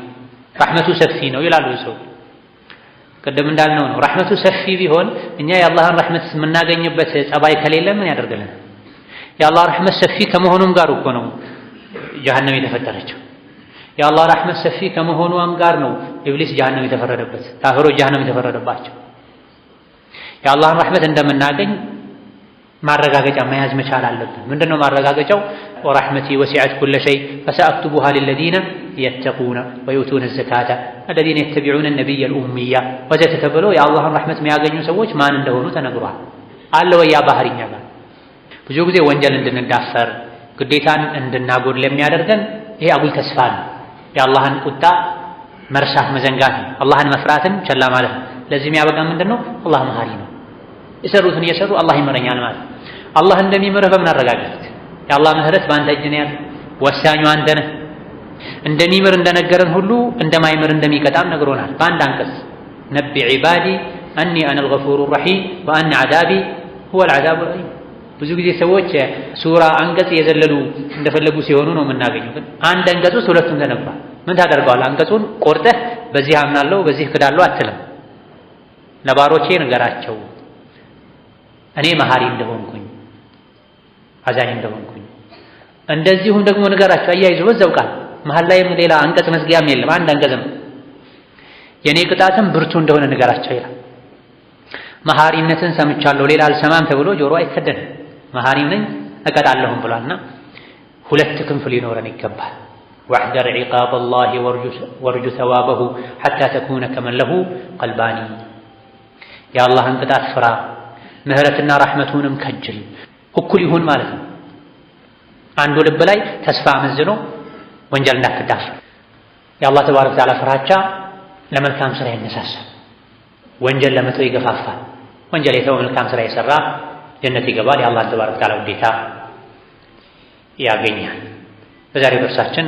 Speaker 1: ረሕመቱ ሰፊ ነው ይላሉ ሰው። ቅድም እንዳልነው ነው፣ ረሕመቱ ሰፊ ቢሆን እኛ የአላህን ረሕመት የምናገኝበት ጸባይ ከሌለ ምን ያደርግልን? የአላህ ረሕመት ሰፊ ከመሆኑም ጋር እኮ ነው ጀሀነም የተፈጠረችው። የአላህ ረሕመት ሰፊ ከመሆኑም ጋር ነው ኢብሊስ ጀሀነም የተፈረደበት፣ ካፊሮች ጀሀነም የተፈረደባቸው። የአላህን ረሕመት እንደምናገኝ ማረጋገጫ መያዝ መቻል አለብን። ምንድነው ማረጋገጫው? ወረሕመቲ ወሲዐት ኩለ ሸይ ፈሰአክቱቡሃ ሊለዚነ የተቁነ ወዩቱነ ዘካተ አለዚነ የተቢዑነ ነቢየ ልኡምያ ወዘተ ተብሎ የአላህን ረሕመት የሚያገኙ ሰዎች ማን እንደሆኑ ተነግሯል። አለ ወይ ያ ባህሪኛ ጋር? ብዙ ጊዜ ወንጀል እንድንዳፈር ግዴታን እንድናጎድ ለሚያደርገን ይሄ አጉል ተስፋ ነው። የአላህን ቁጣ መርሳት መዘንጋት ነው። አላህን መፍራትን ቸላ ማለት ነው። ለዚህ የሚያበቃ ምንድነው? አላህ መሃሪ ነው። የሰሩትን እየሰሩ አላህ ይምረኛል ማለት አላህ እንደሚምርህ በምን አረጋገጥክ? የአላህ ምህረት በአንተ እጅ ነው ያለው። ወሳኙ አንተ ነህ። እንደሚምር እንደነገረን ሁሉ እንደማይምር እንደሚቀጣም ነግሮናል በአንድ አንቀጽ። ነቢ ዒባዲ አኒ አነል ገፉሩ ረሒም ወአነ ዐዛቢ ሁወል ዐዛቡል አሊም። ብዙ ጊዜ ሰዎች ሱራ አንቀጽ የዘለሉ እንደፈለጉ ሲሆኑ ነው የምናገኘው። ግን አንድ አንቀጽ ውስጥ ሁለቱም ተነግሯል። ምን ታደርገዋለህ? አንቀጹን ቆርጠህ በዚህ አምናለሁ በዚህ ክዳለሁ አትልም። ነባሮቼ ንገራቸው እኔ መሃሪ እንደሆንኩኝ አዛኝ እንደሆንኩኝ። እንደዚሁም ደግሞ ንገራቸው አያይዞ በዛው ቃል መሃል ላይም ሌላ አንቀጽ መዝጊያም የለም፣ አንድ አንቀጽ ነው። የኔ ቅጣትም ብርቱ እንደሆነ ንገራቸው ይላል። መሃሪነትን ሰምቻለሁ ሌላ አልሰማም ተብሎ ጆሮ አይከደንም። መሃሪ ነኝ እቀጣለሁም ብሏልና ሁለት ክንፍ ሊኖረን ይገባል። ወሕደር ዒቃበ ላሂ ወርጁ ሰዋበሁ ሐታ ተኩነ ከመን ለሁ ቀልባኒ። የአላህን ቅጣት ፍራ፣ ምህረትና ረሕመቱንም ከጅል። እኩል ይሁን ማለት ነው። አንዱ ልብ ላይ ተስፋ መዝኖ ወንጀል እንዳትዳፈር። የአላህ ተባረከ ወተዓላ ፍራቻ ለመልካም ስራ ያነሳሳል፣ ወንጀል ለመተው ይገፋፋል። ወንጀል የተው መልካም ስራ የሰራ ጀነት ይገባል፣ የአላህ ተባረከ ወተዓላ ውዴታ ያገኛል። በዛሬው ደርሳችን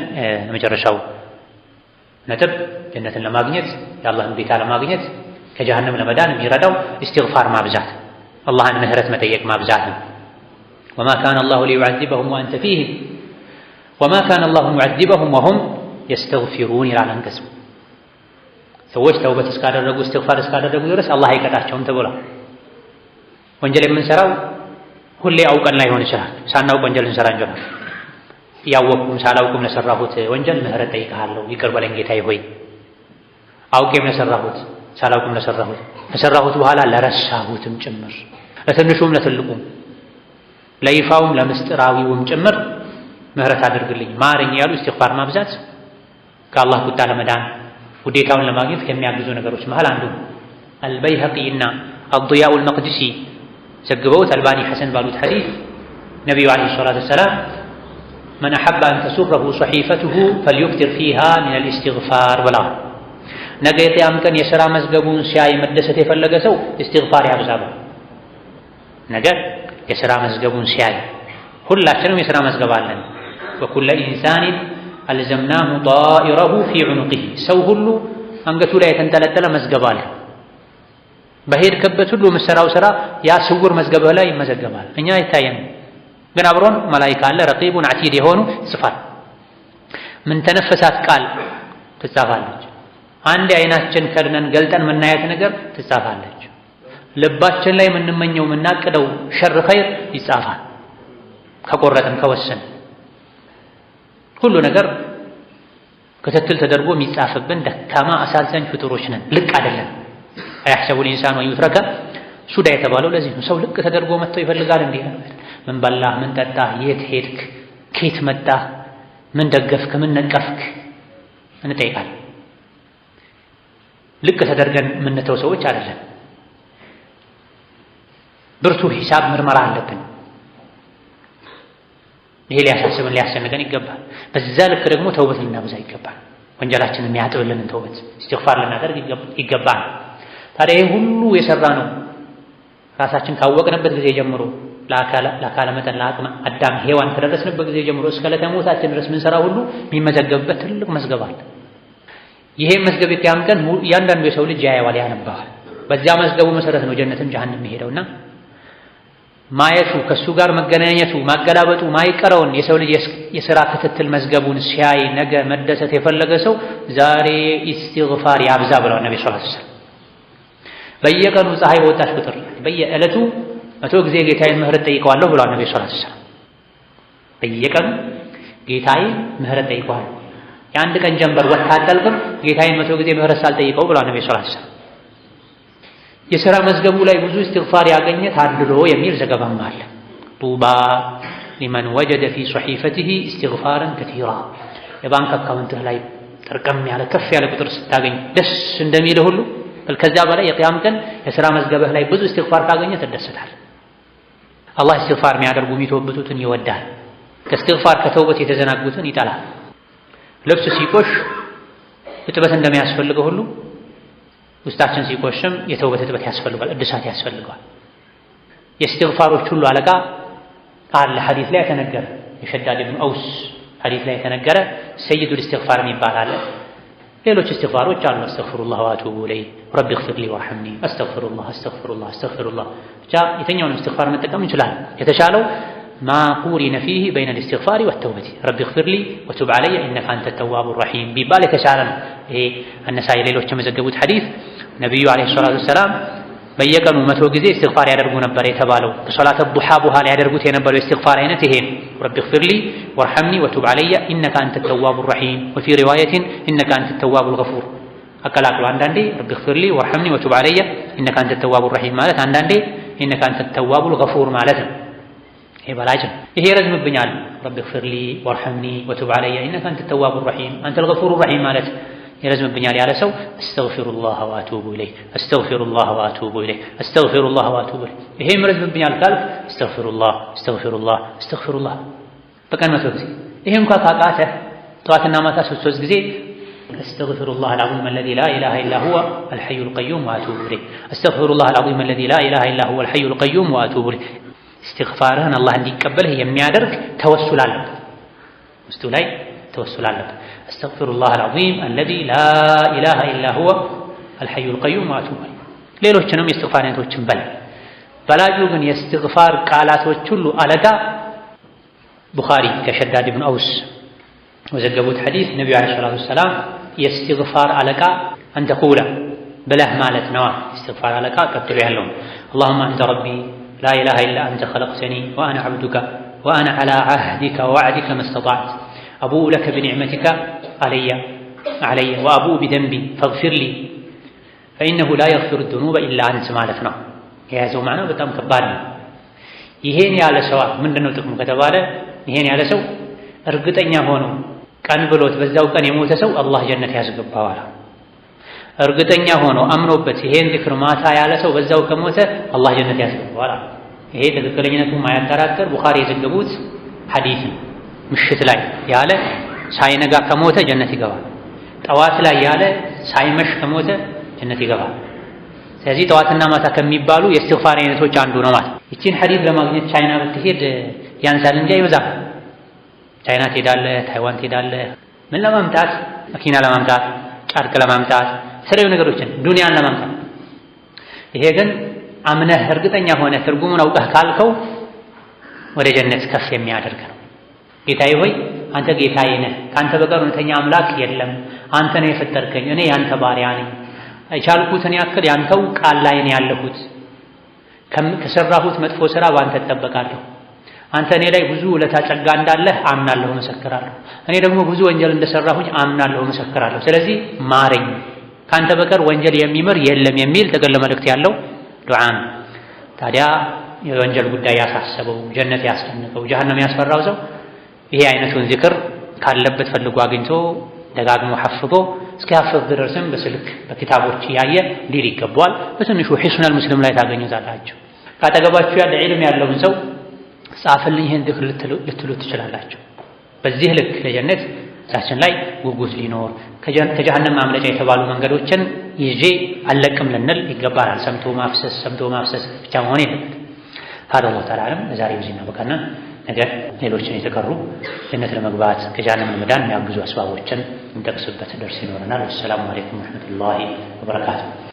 Speaker 1: የመጨረሻው ነጥብ ጀነትን ለማግኘት የአላህን ውዴታ ለማግኘት ከጀሃነም ለመዳን የሚረዳው ኢስቲግፋር ማብዛት፣ አላህን ምህረት መጠየቅ ማብዛት ነው። ወማ ካነ አላሁ ሊዩዐዚበሁም ወአንተ ፊህም ወማ ካነ አላሁ ሙዐዚበሁም ወሁም የስተግፊሩን ይላል አንቀጹ። ሰዎች ተውበት እስካደረጉ እስትግፋር እስካደረጉ ድረስ አላህ አይቀጣቸውም ተብሏል። ወንጀል የምንሰራው ሁሌ አውቀን ላይሆን ይችላል። ሳናውቅ ወንጀል እንሰራ እንችላለን። እያወቅኩም ሳላውቅም ለሰራሁት ወንጀል ምህረት ጠይቀሃለሁ ይቅር በለኝ ጌታዬ ሆይ። አውቄም ለሰራሁት ሳላውቅም ለሰራሁት ከሰራሁት በኋላ ለረሳሁትም ጭምር ለትንሹም ለትልቁም ለይፋውም ለምስጢራዊውም ጭምር ምህረት አድርግልኝ ማረኝ ያሉ ኢስቲግፋር ማብዛት ከአላህ ቁጣ ለመዳን ውዴታውን ለማግኘት ከሚያግዙ ነገሮች መሃል አንዱ። አልበይሀቂና አድያኡል መቅዲሲ ዘግበውት አልባኒ ሐሰን ባሉት ሐዲስ ነቢዩ ዓለይሂ ሰላቱ ወሰላም መን አሐበ አን ተሱረሁ ሰሒፈቱሁ ፈልዩክቲር ፊሃ ሚነል ኢስቲግፋር ብለዋል። ነገ የቂያም ቀን የሥራ መዝገቡን ሲያይ መደሰት የፈለገ ሰው ኢስቲግፋር ያብዛ። ነገ የሥራ መዝገቡን ሲያይ ሁላችንም የሥራ መዝገብ አለን። ወኩለ ኢንሳኒን አልዘምናሁ ጣኢረሁ ፊ ዑኑቂሂ፣ ሰው ሁሉ አንገቱ ላይ የተንጠለጠለ መዝገብ አለ። በሄድክበት ሁሉ የምትሠራው ሥራ ያ ስውር መዝገብህ ላይ ይመዘገባል። እኛ አይታየንም። ግን አብሮን መላኢካ አለ ረቂቡን አቲድ የሆኑ ይጽፋል። ምን ተነፈሳት ቃል ትጻፋለች። አንድ አይናችን ከድነን ገልጠን መናየት ነገር ትጻፋለች። ልባችን ላይ የምንመኘው የምናቅደው ሸር ኸይር ይጻፋል። ከቆረጥን ከወሰን ሁሉ ነገር ክትትል ተደርጎ የሚጻፍብን ደካማ አሳዛኝ ፍጡሮች ነን። ልቅ አይደለም። አያሕሰቡ ልኢንሳኑ አን ዩትረከ ሱዳ የተባለው ለዚህ ነው። ሰው ልቅ ተደርጎ መጥቶ ይፈልጋል እንዴ? ምን በላህ፣ ምን ጠጣህ፣ የት ሄድክ፣ ከየት መጣህ፣ ምን ደገፍክ፣ ምን ነቀፍክ እንጠይቃለን። ልቅ ተደርገን የምንተው ሰዎች አይደለም። ብርቱ ሂሳብ ምርመራ አለብን። ይሄ ሊያሳስብን ሊያስጨንቀን ይገባል። በዛ ልክ ደግሞ ተውበት ልናበዛ ይገባል። ወንጀላችንን የሚያጥብልንን ተውበት ኢስቲግፋር ልናደርግ ይገባል። ታዲያ ይህ ሁሉ የሰራ ነው ራሳችን ካወቅንበት ጊዜ ጀምሮ ለአካለ መጠን ለአቅመ አዳም ሔዋን ከደረስንበት ጊዜ ጀምሮ እስከ ዕለተ ሞታችን ድረስ ምንሰራ ሁሉ የሚመዘገብበት ትልቅ መዝገብ አለ። ይሄ መዝገብ የቂያም ቀን እያንዳንዱ የሰው ልጅ ያየዋል፣ ያነባዋል። በዚያ መዝገቡ መሰረት ነው ጀነትም ጀሃነም የሚሄደውና ማየቱ ከሱ ጋር መገናኘቱ ማገላበጡ ማይቀረውን የሰው ልጅ የሥራ ክትትል መዝገቡን ሲያይ ነገ መደሰት የፈለገ ሰው ዛሬ ኢስቲግፋር ያብዛ ብለዋል ነብዩ ሰለላሁ ዐለይሂ ወሰለም። በየቀኑ ፀሐይ በወጣች ቁጥር በየዕለቱ 100 ጊዜ ጌታዬን ምህረት ጠይቀዋለሁ ብለዋል ነብዩ ሰለላሁ ዐለይሂ ወሰለም። በየቀኑ ጌታዬን ምህረት ጠይቀዋለሁ። የአንድ ቀን ጀንበር ወጥታ አታልቅም ጌታዬን 100 ጊዜ ምህረት ሳልጠይቀው ብለዋል ነብዩ ሰለላሁ ዐለይሂ ወሰለም። የሥራ መዝገቡ ላይ ብዙ ኢስቲግፋር ያገኘ ታድሎ የሚል ዘገባም አለ። ጡባ ሊመን ወጀደ ፊ ሶሒፈቲሂ ኢስቲግፋረን ከቲራ። የባንክ አካውንትህ ላይ ጠርቀም ያለ ከፍ ያለ ቁጥር ስታገኝ ደስ እንደሚልህ ሁሉ ከዚያ በላይ የቂያም ቀን የሥራ መዝገብህ ላይ ብዙ ኢስቲግፋር ካገኘ ትደሰታል። አላህ ኢስቲግፋር የሚያደርጉ የሚተወብቱትን ይወዳል። ከኢስቲግፋር ከተውበት የተዘናጉትን ይጠላል። ልብስ ሲቆሽ እጥበት እንደሚያስፈልገው ሁሉ ውስጣችን ሲቆሽም የተውበት እጥበት ያስፈልጋል፣ እድሳት ያስፈልጋል። የኢስቲግፋሮች ሁሉ አለቃ ቃል ሐዲስ ላይ ተነገረ። የሸዳድ ኢብኑ አውስ ሐዲስ ላይ ተነገረ። ሰይዱል ኢስቲግፋር ይባላል። ሌሎች ኢስቲግፋሮች አሉ። አስተግፊሩላህ ወአቱቡ ኢለይህ፣ ረቢ እግፊር ሊ ወርሐምኒ፣ አስተግፊሩላህ አስተግፊሩላህ አስተግፊሩላህ። ብቻ የትኛውንም ኢስቲግፋር መጠቀም እንችላለን። የተሻለው ማ ቁሪነ ፊህ በይነ ልእስቲግፋሪ ወተውበቲ ረቢ እግፊር ሊ ወቱብ ዐለየ ኢነከ አንተ ተዋቡ ረሒም ቢባል የተሻለ ነው። ይሄ አነሳኢ ሌሎች የመዘገቡት ሐዲስ ነቢዩ ዓለይሂ ሰላቱ ወሰላም በየቀኑ 100 ጊዜ ኢስቲግፋር ያደርጉ ነበር የተባለው። ከሶላተ ዱሓ በኋላ ያደርጉት የነበረው ኢስቲግፋር አይነት ይሄ ረቢ እግፊር ሊ ወርሐምኒ ወቱብ ዐለየ ኢነከ አንተ ተዋቡ ረሒም ወፊ ሪዋየትን ኢነከ አንተ ተዋቡ ገፉር። አቀላቅሎ አንዳንዴ ረቢ እግፊር ሊ ወርሐምኒ ወቱብ ዐለየ ኢነከ አንተ ተዋቡ ረሒም ማለት፣ አንዳንዴ ኢነከ አንተ ተዋቡ ገፉር ማለት ነው። ይሄ በላጭ ነው። ይሄ ረዝምብኛል። ረቢ እግፊር ሊ ወርሐምኒ ወቱብ ዐለየ ኢነከ አንተ ተዋቡ ረሒም አንተ ገፉሩ ረሒም ማለት ይረዝምብኛል ያለ ሰው አስተግፊሩላህ ወአቱቡ ኢለይህ አስተግፊሩላህ ወአቱቡ ኢለይህ አስተግፊሩላህ ወአቱቡ ኢለይህ። ይሄም ይረዝምብኛል ካልክ አስተግፊሩላህ አስተግፊሩላህ አስተግፊሩላህ በቀን 100 ጊዜ። ይሄ እንኳን ካቃተህ ጠዋትና ማታ 3 ጊዜ አስተግፊሩላህ አልዐዚም አለዚ ላ ኢላሃ ኢላ ሁወ አልሐዩል ቀዩም ወአቱቡ ኢለይህ አስተግፊሩላህ አልዐዚም አለዚ ላ ኢላሃ ኢላ ሁወ አልሐዩል ቀዩም ወአቱቡ ኢለይህ። ኢስቲግፋርህን አላህ እንዲቀበልህ የሚያደርግ ተወሱል አለበት። ውስጡ ላይ ተወሱል አለበት። አስተግፊሩላህ አልዐዚም አለዚ ላ ኢላሃ ኢላ ሁወ አልሐዩል ቀዩም ወአቱቡ ኢለይህ። ሌሎችንም የኢስቲግፋር አይነቶችን በላጁ ግን የኢስቲግፋር ቃላቶች ሁሉ አለቃ ቡኻሪ ከሸዳድ ኢብኑ አውስ ወዘገቡት ሐዲስ ነቢዩ ዓለይሂ ሰላቱ ወሰላም የኢስቲግፋር አለቃ አንተ ቁላ ብለህ ማለት ነዋ። ኢስቲግፋር አለቃ ቀጥሎ ያለው አላሁመ አንተ ረቢ ላ ኢላሃ ኢላ አንተ ኸለቅተኒ ወአና ዐብዱከ ወአና ዐላ ዐህዲከ ወወዕዲከ መስተጣዕቱ አቡኡ ለከ ቢኒዕመቲከ ዐለየ ወአቡኡ ቢደንቢ ፈግፊር ሊ ፈኢነሁ ላ የግፊሩ ዙኑበ ኢላ አንተ ማለት ነው። የያዘው ማዕና በጣም ከባድ ነው። ይሄን ያለ ሰው ምንድን ነው ጥቅሙ ከተባለ ይሄን ያለ ሰው እርግጠኛ ሆኖ ቀን ብሎት በዛው ቀን የሞተ ሰው አላህ ጀነት ያስገባዋል። እርግጠኛ ሆኖ አምኖበት ይሄን ዚክር ማታ ያለ ሰው በዛው ከሞተ አላህ ጀነት ያስገባዋል። ይሄ ትክክለኛነቱ ማያጠራጥር ቡኻሪ የዘገቡት ሐዲስ ነው። ምሽት ላይ ያለ ሳይነጋ ከሞተ ጀነት ይገባል። ጠዋት ላይ ያለ ሳይመሽ ከሞተ ጀነት ይገባል። ስለዚህ ጠዋትና ማታ ከሚባሉ የኢስቲግፋር አይነቶች አንዱ ነው ማለት። ይቺን ሐዲስ ለማግኘት ቻይና ብትሄድ ያንሳል እንጂ አይበዛም። ቻይና ትሄዳለህ፣ ታይዋን ትሄዳለህ። ምን ለማምጣት? መኪና ለማምጣት፣ ጨርቅ ለማምጣት፣ የተለያዩ ነገሮችን ዱንያን ለማምጣት። ይሄ ግን አምነህ እርግጠኛ ሆነ ትርጉሙን አውቀህ ካልከው ወደ ጀነት ከፍ የሚያደርግ ነው። ጌታዬ ሆይ አንተ ጌታዬ ነህ፣ ከአንተ በቀር እውነተኛ አምላክ የለም፣ አንተ ነህ የፈጠርከኝ፣ እኔ ያንተ ባሪያ ነኝ፣ የቻልኩትን ያክል ያንተው ቃል ላይ ነው ያለሁት፣ ከሰራሁት መጥፎ ሥራ በአንተ እጠበቃለሁ፣ አንተ እኔ ላይ ብዙ ውለታ ጸጋ እንዳለህ አምናለሁ፣ መሰክራለሁ፣ እኔ ደግሞ ብዙ ወንጀል እንደሰራሁኝ አምናለሁ፣ መሰክራለሁ፣ ስለዚህ ማረኝ፣ ከአንተ በቀር ወንጀል የሚምር የለም የሚል ጥቅል መልእክት ያለው ዱዓ ነው። ታዲያ የወንጀል ጉዳይ ያሳሰበው፣ ጀነት ያስጨነቀው፣ ጀሃነም ያስፈራው ሰው ይሄ አይነቱን ዚክር ካለበት ፈልጎ አግኝቶ ደጋግሞ ሐፍዞ እስከ ሐፍዝ ድረስም በስልክ በኪታቦች ያየ ሊል ይገባዋል። በትንሹ ሒስኑል ሙስሊም ላይ ታገኙታላችሁ። ካጠገባችሁ ያለ ዒልም ያለውን ሰው ጻፍልኝ ይሄን ዚክር ልትሉ ትችላላችሁ። በዚህ ልክ ለጀነት ዛችን ላይ ጉጉት ሊኖር ከጀሃነም ማምለጫ የተባሉ መንገዶችን ይዤ አለቅም ልንል ይገባናል። ሰምቶ ማፍሰስ ብቻ መሆን የለበትም። هذا الله تعالى أعلم. ለዛሬ በዚህ እናበቃለን። ነገ ሌሎችን የተቀሩ ጀነት ለመግባት ከጀሃነም ለመዳን የሚያግዙ አስባቦችን እንጠቅስበት ደርስ ይኖረናል። ወሰላሙ አለይኩም ወረሕመቱላሂ ወበረካቱሁ።